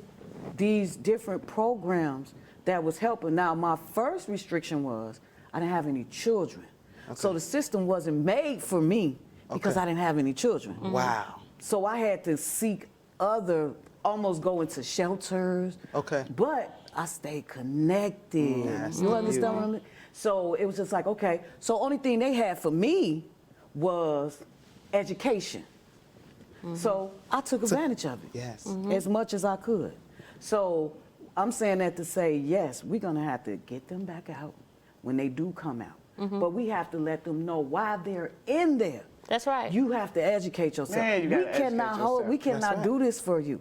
Speaker 5: these different programs that was helping. Now, my first restriction was I didn't have any children. So the system wasn't made for me because I didn't have any children.
Speaker 3: Wow.
Speaker 5: So I had to seek almost go into shelters.
Speaker 3: Okay.
Speaker 5: But I stayed connected. You understand what I mean? So it was just like, okay. So only thing they had for me was education. So I took advantage of it.
Speaker 3: Yes.
Speaker 5: As much as I could. So I'm saying that to say, yes, we're gonna have to get them back out when they do come out. But we have to let them know why they're in there.
Speaker 2: That's right.
Speaker 5: You have to educate yourself.
Speaker 1: Man, you gotta educate yourself.
Speaker 5: We cannot do this for you.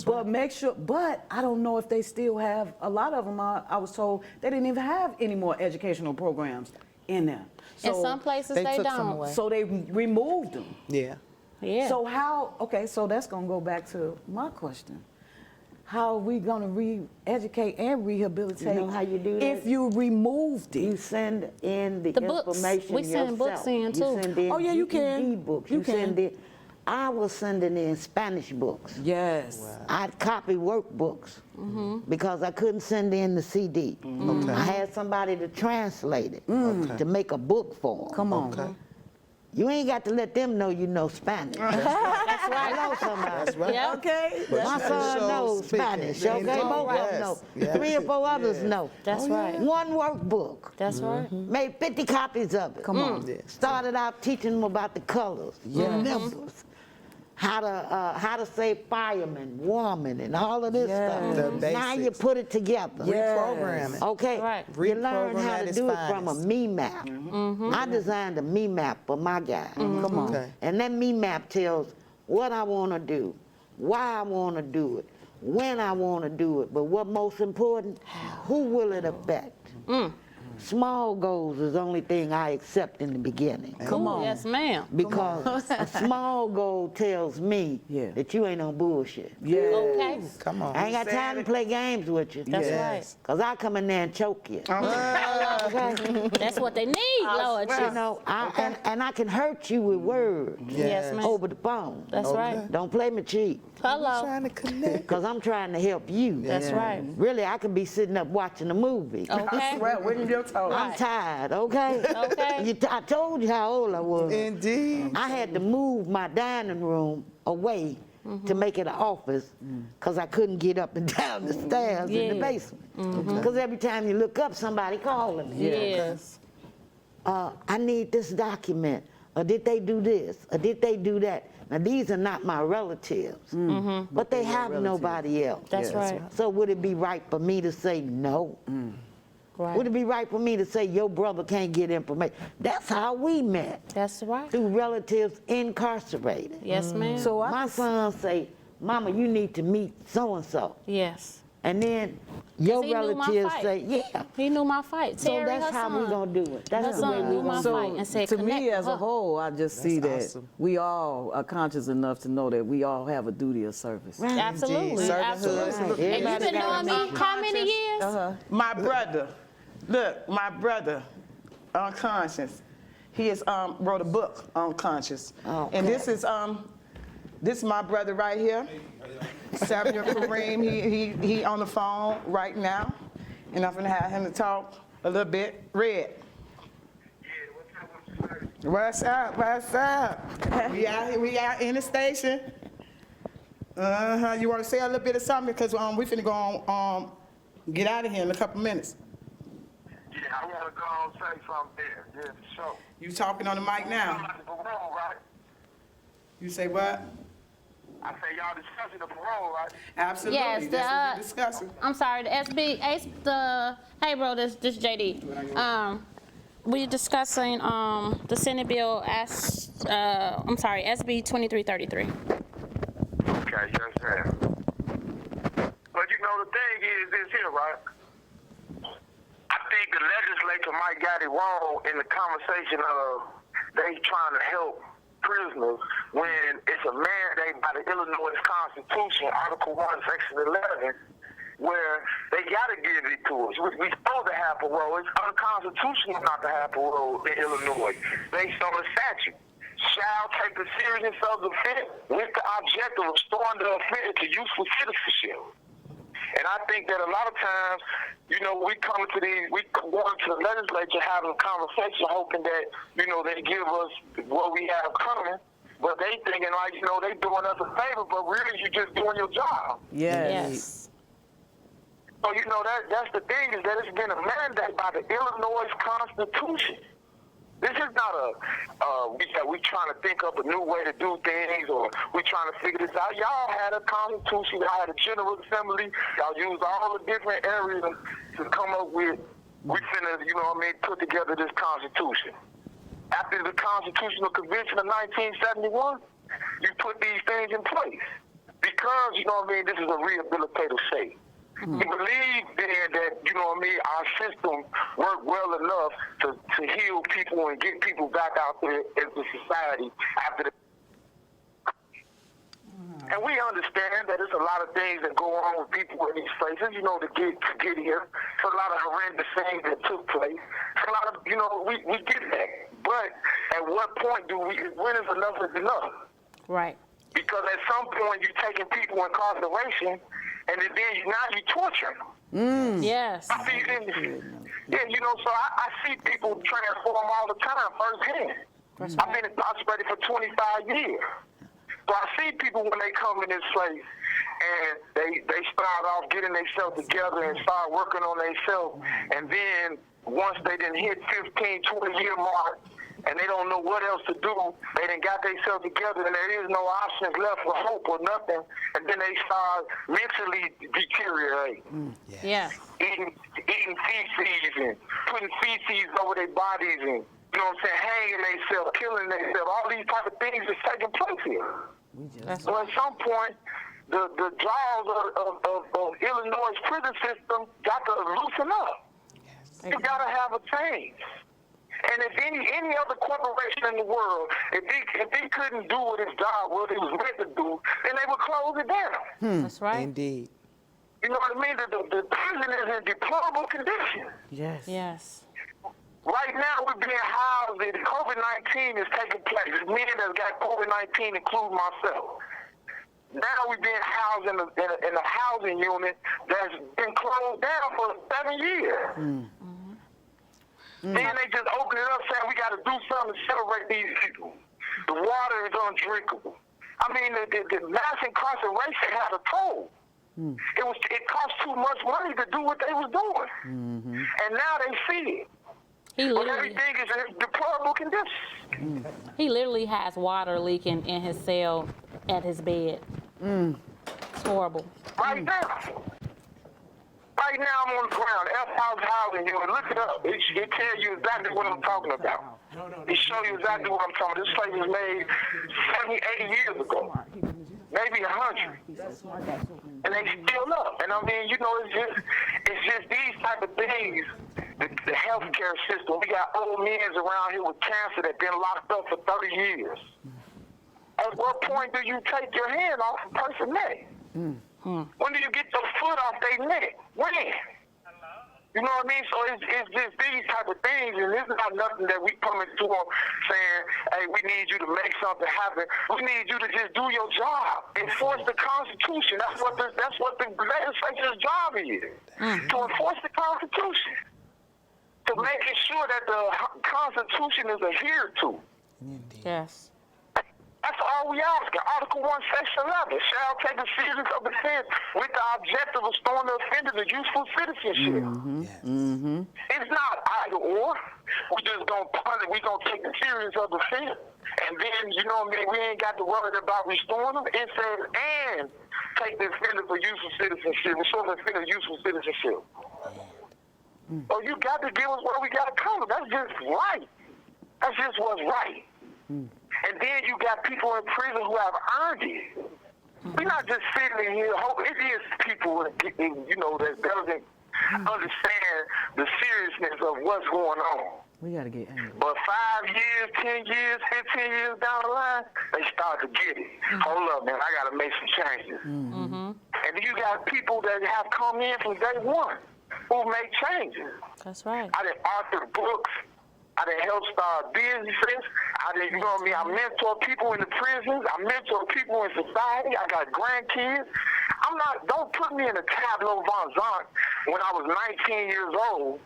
Speaker 5: But make sure. But I don't know if they still have. A lot of them, I was told, they didn't even have any more educational programs in there.
Speaker 2: In
Speaker 5: So
Speaker 2: some places
Speaker 3: they
Speaker 2: they
Speaker 3: took some
Speaker 2: don't.
Speaker 3: away.
Speaker 5: So they removed them.
Speaker 3: Yeah.
Speaker 2: Yeah.
Speaker 5: So how? Okay, so that's gonna go back to my question. How are we gonna re-educate and rehabilitate?
Speaker 4: You know how you do that?
Speaker 5: If you removed it.
Speaker 4: You send in the
Speaker 2: books.
Speaker 4: information
Speaker 2: We send
Speaker 4: yourself.
Speaker 2: books in, too.
Speaker 4: You send in
Speaker 5: Oh, yeah, you can.
Speaker 4: GED books.
Speaker 5: You can.
Speaker 4: Send in, I was sending in Spanish books.
Speaker 5: Yes.
Speaker 4: I'd copy workbooks because I couldn't send in the CD. I had somebody to translate it, to make a book for them.
Speaker 5: Come on.
Speaker 3: Okay.
Speaker 4: You ain't got to let them know you know Spanish.
Speaker 2: That's right.
Speaker 4: Hello, somebody.
Speaker 3: That's right.
Speaker 2: Yeah.
Speaker 5: Okay.
Speaker 4: My son knows Spanish, okay? Both of them know.
Speaker 3: Yes.
Speaker 4: 3 or 4 others know.
Speaker 2: That's right.
Speaker 4: One workbook.
Speaker 2: That's right.
Speaker 4: Made 50 copies of it.
Speaker 5: Come on.
Speaker 4: Started out teaching them about the colors, the numbers, how to say fireman, woman, and all of this
Speaker 5: Yes.
Speaker 4: stuff.
Speaker 3: The
Speaker 4: Now you
Speaker 3: basics.
Speaker 4: put it together.
Speaker 5: Yes.
Speaker 3: Reprogramming.
Speaker 4: Okay,
Speaker 2: Right.
Speaker 4: you learn how
Speaker 3: Reprogram
Speaker 4: to
Speaker 3: at
Speaker 4: do
Speaker 3: its
Speaker 4: it from a
Speaker 3: finest.
Speaker 4: me map. I designed a me map for my guy.
Speaker 5: Come on.
Speaker 3: Okay.
Speaker 4: And that me map tells what I want to do, why I want to do it, when I want to do it, but what most important, who will it affect? Small goals is the only thing I accept in the beginning.
Speaker 5: Come on.
Speaker 2: Yes, ma'am.
Speaker 4: Because a small goal tells me
Speaker 5: Yeah.
Speaker 4: that you ain't on bullshit.
Speaker 5: Yeah.
Speaker 2: Okay.
Speaker 3: Come on.
Speaker 4: I ain't got time to play games with you.
Speaker 2: That's
Speaker 3: Yes.
Speaker 4: Because I come in there and choke you. Okay?
Speaker 2: That's what they need, Lord.
Speaker 4: You know, and I can hurt you with words
Speaker 2: Yes, ma'am.
Speaker 4: over the phone.
Speaker 2: That's right.
Speaker 4: Don't play me cheap.
Speaker 2: Hello.
Speaker 3: Trying to connect.
Speaker 4: Because I'm trying to help you.
Speaker 2: That's right.
Speaker 4: Really, I could be sitting up watching a movie.
Speaker 1: I
Speaker 2: Okay.
Speaker 1: swear, when your toes.
Speaker 4: I'm tired, okay?
Speaker 2: Okay.
Speaker 4: I told you how old I was.
Speaker 3: Indeed.
Speaker 4: I had to move my dining room away to make it an office because I couldn't get up and down the stairs in the
Speaker 2: Yeah.
Speaker 4: basement. Because every time you look up, somebody calling me.
Speaker 2: Yes.
Speaker 4: I need this document, or did they do this, or did they do that? Now, these are not my relatives, but they have nobody else.
Speaker 2: That's right.
Speaker 4: So would it be right for me to say no?
Speaker 2: Right.
Speaker 4: Would it be right for me to say your brother can't get information? That's how we met,
Speaker 2: That's right.
Speaker 4: through relatives incarcerated.
Speaker 2: Yes, ma'am.
Speaker 5: So
Speaker 4: My son say, Mama, you need to meet so-and-so.
Speaker 2: Yes.
Speaker 4: And then your
Speaker 2: he knew my
Speaker 4: relatives
Speaker 2: fight.
Speaker 4: say, yeah.
Speaker 2: He knew my fight.
Speaker 4: So
Speaker 2: Terry,
Speaker 4: that's
Speaker 2: her
Speaker 4: how
Speaker 2: son.
Speaker 4: we gonna do it. That's
Speaker 2: Her
Speaker 4: the
Speaker 2: son
Speaker 4: way we
Speaker 2: knew my
Speaker 4: gonna
Speaker 2: fight
Speaker 4: do it.
Speaker 2: and said,
Speaker 5: to
Speaker 2: connect
Speaker 5: me
Speaker 2: with
Speaker 5: as a
Speaker 2: her.
Speaker 5: whole, I just see that
Speaker 3: awesome.
Speaker 5: we all are conscious enough to know that we all have a duty of service.
Speaker 4: Right.
Speaker 2: Absolutely.
Speaker 3: Indeed.
Speaker 2: Absolutely.
Speaker 3: Servanthood.
Speaker 2: And you've
Speaker 4: Everybody
Speaker 2: been
Speaker 4: got
Speaker 2: knowing
Speaker 4: a
Speaker 2: me how many years?
Speaker 1: My brother, look, my brother, unconscious. He has wrote a book on conscious, and this is my brother right here, Samuel Kareem. He on the phone right now, and I'm gonna have him to talk a little bit. Red. What's up? What's up? We out here. We out in the station. You want to say a little bit of something because we finna go on get out of here in a couple minutes.
Speaker 6: Yeah, I want to go and say something there. Yeah, for sure.
Speaker 1: You talking on the mic now?
Speaker 6: The parole, right?
Speaker 1: You say what?
Speaker 6: I say y'all discussing the parole, right?
Speaker 1: Absolutely.
Speaker 2: Yes,
Speaker 1: That's what we're discussing.
Speaker 2: I'm sorry, the hey bro, this JD. We're discussing the Senate bill SB 2333.
Speaker 6: Okay, yes, sir. But you know, the thing is this here, right? I think the legislature might got it wrong in the conversation of they trying to help prisoners when it's a mandate by the Illinois Constitution, Article 1, Section 11, where they got to give it to us. We supposed to have parole. It's unconstitutional not to have parole in Illinois based on the statute. Shall take the seriousness of the offense with the objective of restoring the offender to useful citizenship. And I think that a lot of times, you know, we going to the legislature having a conversation hoping that, you know, they give us what we have coming, but they thinking like, you know, they doing us a favor, but really you just doing your job.
Speaker 2: Yes.
Speaker 6: So, you know, that's the thing is that it's been a mandate by the Illinois Constitution. This is not we trying to think up a new way to do things or we trying to figure this out. Y'all had a constitution, y'all had a general assembly, y'all used all the different areas to come up with, we finna, you know what I mean, put together this constitution. After the Constitutional Convention of 1971, you put these things in place because, you know what I mean, this is a rehabilitative state. We believe then that, you know what I mean, our system worked well enough to heal people and get people back out there into society after the. And we understand that there's a lot of things that go on with people in these places, you know, to get here. It's a lot of horrendous things that took place. It's a lot of, you know, we get that. But at what point when is enough is enough?
Speaker 2: Right.
Speaker 6: Because at some point you're taking people in incarceration and then you torture them.
Speaker 2: Yes.
Speaker 6: I see yeah, you know, so I see people transform all the time firsthand. I've been incarcerated for 25 years. So I see people when they come in this place and they start off getting themselves together and start working on themselves. And then once they done hit 15, 20-year mark, and they don't know what else to do, they done got themselves together and there is no options left for hope or nothing, and then they start mentally deteriorating.
Speaker 2: Yeah.
Speaker 6: Eating feces and putting feces over their bodies and, you know what I'm saying, hanging themselves, killing themselves, all these type of things is taking place here. So at some point, the jaws of Illinois' prison system got to loosen up. You got to have a change. And if any other corporation in the world, if they couldn't do what its job, what it was meant to do, then they would close it down.
Speaker 2: That's right.
Speaker 3: Indeed.
Speaker 6: You know what I mean? The prison is in deplorable condition.
Speaker 5: Yes.
Speaker 2: Yes.
Speaker 6: Right now, we're being housed. COVID-19 is taking place. There's men that got COVID-19, including myself. Now we've been housed in a housing unit that's been closed down for 7 years. Then they just open it up saying we got to do something to separate these people. The water is undrinkable. I mean, the mass incarceration had a toll. It cost too much money to do what they was doing. And now they see it. But everything is in deplorable condition.
Speaker 2: He literally has water leaking in his cell at his bed. It's horrible.
Speaker 6: Right now. Right now I'm on the ground, F-House housing unit. Look it up. It tells you exactly what I'm talking about. It shows you exactly what I'm talking about. This place was made 70, 80 years ago. Maybe 100. And they still up. And I mean, you know, it's just these type of things. The healthcare system. We got old men around here with cancer that been locked up for 30 years. At what point do you take your hand off a person's neck? When do you get your foot off their neck? When? You know what I mean? So it's just these type of things, and it's not nothing that we coming to them saying, hey, we need you to make something happen. We need you to just do your job. Enforce the Constitution. That's what the legislature's job is. To enforce the Constitution. To making sure that the Constitution is adhered to.
Speaker 2: Yes.
Speaker 6: That's all we ask. Article 1, Section 11 shall take the seriousness of offense with the objective of restoring the offender to useful citizenship. It's not either or. We just gonna punish. We gonna take the seriousness of the offense, and then you know what I mean. We ain't got to worry about restoring them. It says and take the offender for useful citizenship. Restore the offender useful citizenship. So you got to give us what we got to cover. That's just right. That's just what's right. And then you got people in prison who have earned it. We're not just sitting in here. It is people, you know, that doesn't understand the seriousness of what's going on.
Speaker 5: We got to get angry.
Speaker 6: But 5 years, 10 years, 15 years down the line, they start to get it. Hold up, man, I got to make some changes. And then you got people that have come in from day one who make changes.
Speaker 2: That's right.
Speaker 6: I done authored books. I done help start businesses. You know what I mean? I mentor people in the prisons. I mentor people in society. I got grandkids. Don't put me in a tableau vivant when I was 19 years old,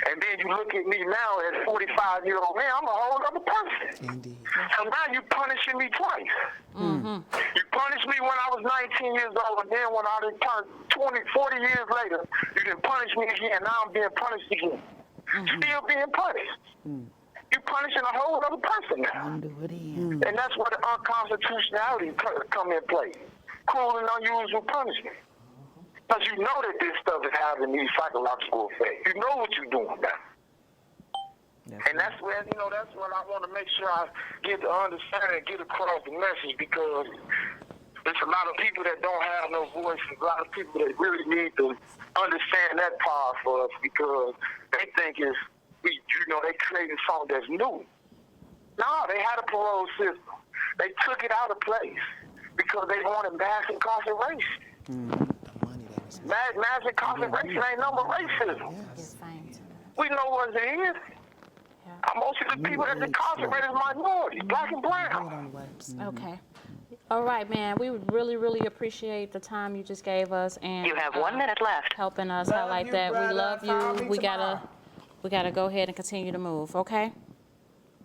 Speaker 6: and then you look at me now at 45-year-old man, I'm a whole other person.
Speaker 3: Indeed.
Speaker 6: So now you punishing me twice. You punished me when I was 19 years old, and then when I done turned 20, 40 years later, you didn't punish me again. Now I'm being punished again. Still being punished. You're punishing a whole other person now. And that's where the unconstitutionality come in play. Cruel and unusual punishment. Because you know that this stuff is having these psychological effects. You know what you're doing now. And that's where, you know, that's what I want to make sure I get to understand and get across the message, because there's a lot of people that don't have no voice, a lot of people that really need to understand that part for us, because they think it's, you know, they creating something that's new. No, they had a parole system. They took it out of place because they wanted mass incarceration. Mass incarceration ain't no more racism. We know what it is. Most of the people that's incarcerated is minorities, black and brown.
Speaker 2: Okay. All right, man. We would really, really appreciate the time you just gave us, and
Speaker 7: You have 1 minute left.
Speaker 2: helping us
Speaker 1: Love
Speaker 2: highlight
Speaker 1: you,
Speaker 2: that.
Speaker 1: brother.
Speaker 2: We love
Speaker 1: Call me
Speaker 2: you. We gotta go ahead and continue to move. Okay.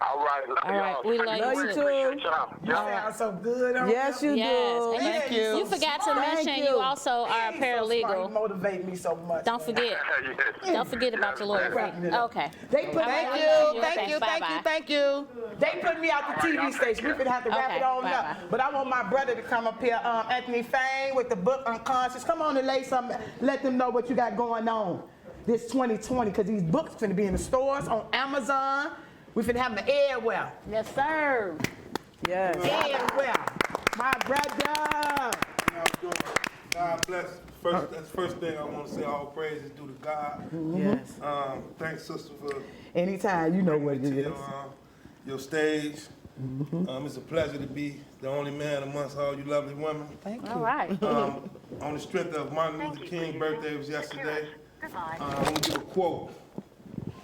Speaker 6: All right, love
Speaker 2: All right,
Speaker 6: y'all.
Speaker 2: we love you
Speaker 1: Love you
Speaker 2: too.
Speaker 1: too.
Speaker 6: Y'all.
Speaker 1: You sound so good on
Speaker 5: Yes, you
Speaker 2: Yes.
Speaker 5: do.
Speaker 2: And
Speaker 1: Thank you.
Speaker 2: You forgot to
Speaker 1: Thank
Speaker 2: mention
Speaker 1: you.
Speaker 2: you also are a
Speaker 1: He's so smart. He
Speaker 2: paralegal.
Speaker 1: motivate me so much.
Speaker 2: Don't forget. Don't forget about your lawyer fee. Okay.
Speaker 1: They put
Speaker 2: Thank
Speaker 1: me-
Speaker 2: you.
Speaker 1: Thank
Speaker 2: Okay, bye-bye.
Speaker 1: you. They put me out the TV station. We finna have to wrap
Speaker 2: Okay,
Speaker 1: it on
Speaker 2: bye-bye.
Speaker 1: up. But I want my brother to come up here, Anthony Fain, with the book Unconscious. Come on and lay something. Let them know what you got going on this 2020, because these books finna be in the stores, on Amazon. We finna have them everywhere.
Speaker 2: Yes, sir.
Speaker 5: Yes.
Speaker 1: Everywhere. My brother.
Speaker 8: God bless. That's the first thing I want to say. All praises due to God.
Speaker 5: Yes.
Speaker 8: Thanks, sister, for
Speaker 1: Anytime, you know what it
Speaker 8: to
Speaker 1: is.
Speaker 8: your stage. It's a pleasure to be the only man amongst all you lovely women.
Speaker 1: Thank
Speaker 2: All
Speaker 1: you.
Speaker 2: right.
Speaker 8: On the strength of Martin Luther King's birthday was yesterday. I want to give a quote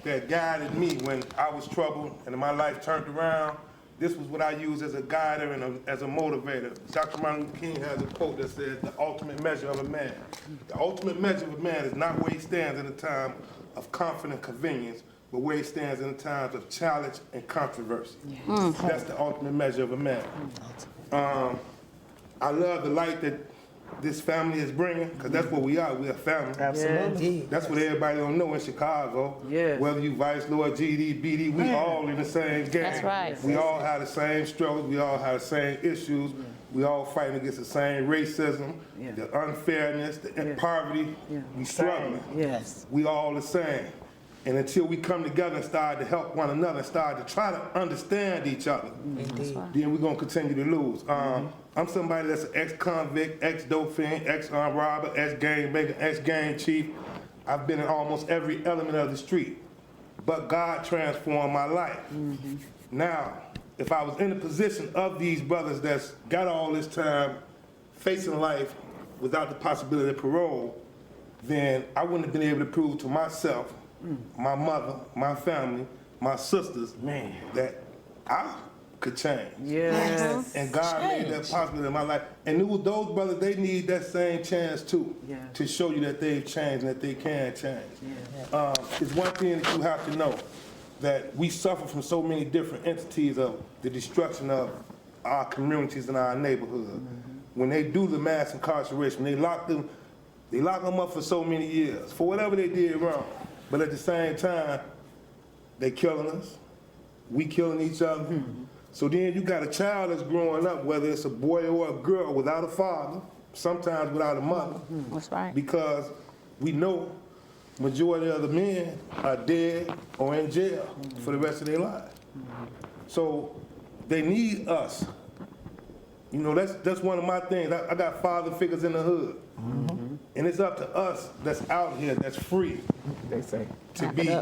Speaker 8: that guided me when I was troubled and my life turned around. this was what I use as a guider and as a motivator. Dr. Martin Luther King has a quote that says, the ultimate measure of a man. The ultimate measure of a man is not where he stands in a time of comfort and convenience, but where he stands in the times of challenge and controversy. That's the ultimate measure of a man. I love the light that this family is bringing, because that's what we are. We're a family.
Speaker 3: Absolutely.
Speaker 8: That's what everybody don't know in Chicago.
Speaker 5: Yes.
Speaker 8: Whether you Vice Lord, GD, BD, we all in the same game.
Speaker 2: That's right.
Speaker 8: We all have the same struggles. We all have the same issues. We all fighting against the same racism, the unfairness, the poverty. We struggling.
Speaker 5: Yes.
Speaker 8: We all the same. And until we come together and start to help one another and start to try to understand each other, then we're going to continue to lose. I'm somebody that's an ex-convict, ex-dope fiend, ex-armed robber, ex-gangbanger, ex-gang chief. I've been in almost every element of the street. But God transformed my life. Now, if I was in the position of these brothers that's got all this time facing life without the possibility of parole, then I wouldn't have been able to prove to myself, my mother, my family, my sisters, that I could change.
Speaker 5: Yes.
Speaker 8: And God made that possible in my life. And those brothers, they need that same chance too, to show you that they've changed and that they can change. It's one thing that you have to know, that we suffer from so many different entities of the destruction of our communities and our neighborhood. When they do the mass incarceration, they lock them up for so many years, for whatever they did wrong. But at the same time, they killing us, we killing each other. So then you got a child that's growing up, whether it's a boy or a girl, without a father, sometimes without a mother.
Speaker 2: That's right.
Speaker 8: Because we know majority of the men are dead or in jail for the rest of their lives. So they need us. You know, that's one of my things. I got father figures in the hood. And it's up to us that's out here, that's free,
Speaker 3: They say.
Speaker 8: to be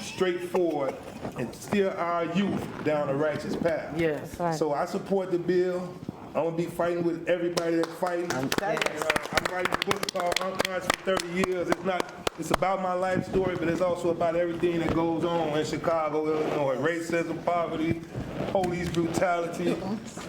Speaker 8: straightforward and steer our youth down a righteous path.
Speaker 5: Yes.
Speaker 2: Right.
Speaker 8: So I support the bill. I'm gonna be fighting with everybody that's fighting. I'm writing a book called Unconscious for 30 Years. It's about my life story, but it's also about everything that goes on in Chicago, Illinois. Racism, poverty, police brutality,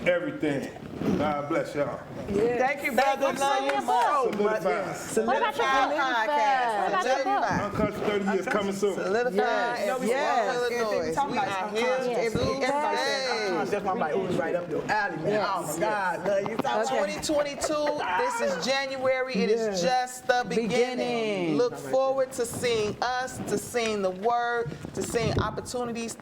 Speaker 8: everything. God bless y'all.
Speaker 1: Thank you, brother. Love you so much.
Speaker 8: Solidified.
Speaker 2: What about your
Speaker 1: Solidified
Speaker 2: book? What about your book?
Speaker 8: Unconscious for 30 Years coming soon.
Speaker 3: Solidified.
Speaker 1: No, we
Speaker 3: Illinois.
Speaker 1: talking
Speaker 3: We
Speaker 1: about
Speaker 3: are
Speaker 1: unconscious.
Speaker 3: here
Speaker 1: Everybody said
Speaker 3: today.
Speaker 1: unconscious. That's why I'm like, oh, it's right up your alley, man. Oh, my God. Love you so much.
Speaker 3: 2022, this is January. It is just the beginning. Look forward to seeing us, to seeing the word, to seeing opportunities.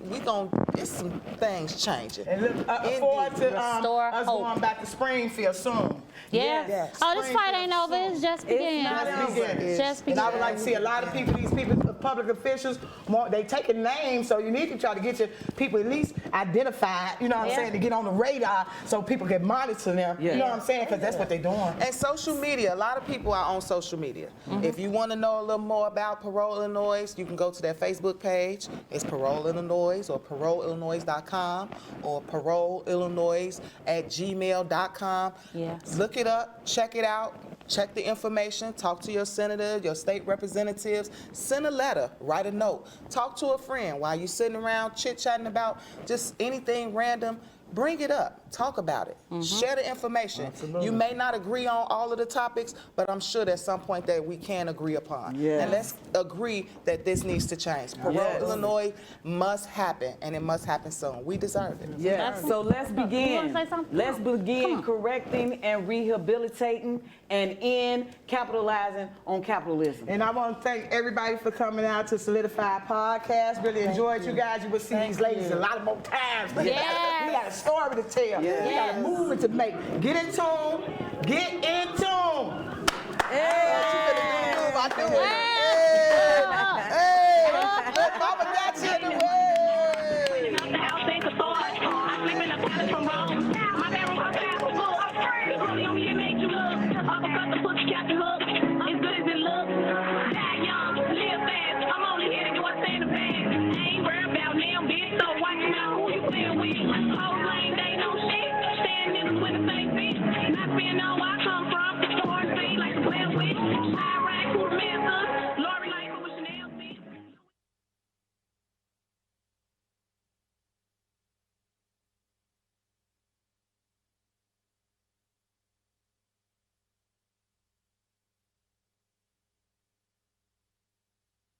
Speaker 3: It's some things changing.
Speaker 1: And look forward to
Speaker 2: Restore
Speaker 1: us
Speaker 2: hope.
Speaker 1: going back to Springfield soon.
Speaker 2: Yeah.
Speaker 1: Yes.
Speaker 2: Oh, this fight ain't over. It's just beginning.
Speaker 1: not over.
Speaker 2: It's just
Speaker 1: And I would
Speaker 2: beginning.
Speaker 1: like to see a lot of people, these people, public officials, they taking names, so you need to try to get your people at least identified, you know what I'm saying, to get on the radar so people can monitor them. You know what I'm saying? Because that's what they're doing.
Speaker 3: And social media, a lot of people are on social media. If you want to know a little more about Parole Illinois, you can go to their Facebook page. It's Parole Illinois or paroleillinois.com or paroleillinois@gmail.com.
Speaker 2: Yes.
Speaker 3: Look it up, check it out. Check the information, talk to your senator, your state representatives, send a letter, write a note, talk to a friend while you're sitting around chit-chatting about just anything random. Bring it up, talk about it, share the information. You may not agree on all of the topics, but I'm sure there's some point that we can agree upon. And let's agree that this needs to change. Parole Illinois must happen, and it must happen soon. We deserve it.
Speaker 5: Yes. So let's begin.
Speaker 2: You wanna say something?
Speaker 5: Let's begin correcting and rehabilitating and end capitalizing on capitalism.
Speaker 1: And I want to thank everybody for coming out to Solidified Podcast. Really enjoyed you guys. You will see these ladies a lot more times. We got a story to tell. We got a movement to make. Get in tune. Get in tune.
Speaker 3: Hey, look, Mama got you in the way.
Speaker 7: Not being know where I come from, born free like a wet witch. I ride cool, man, Lori like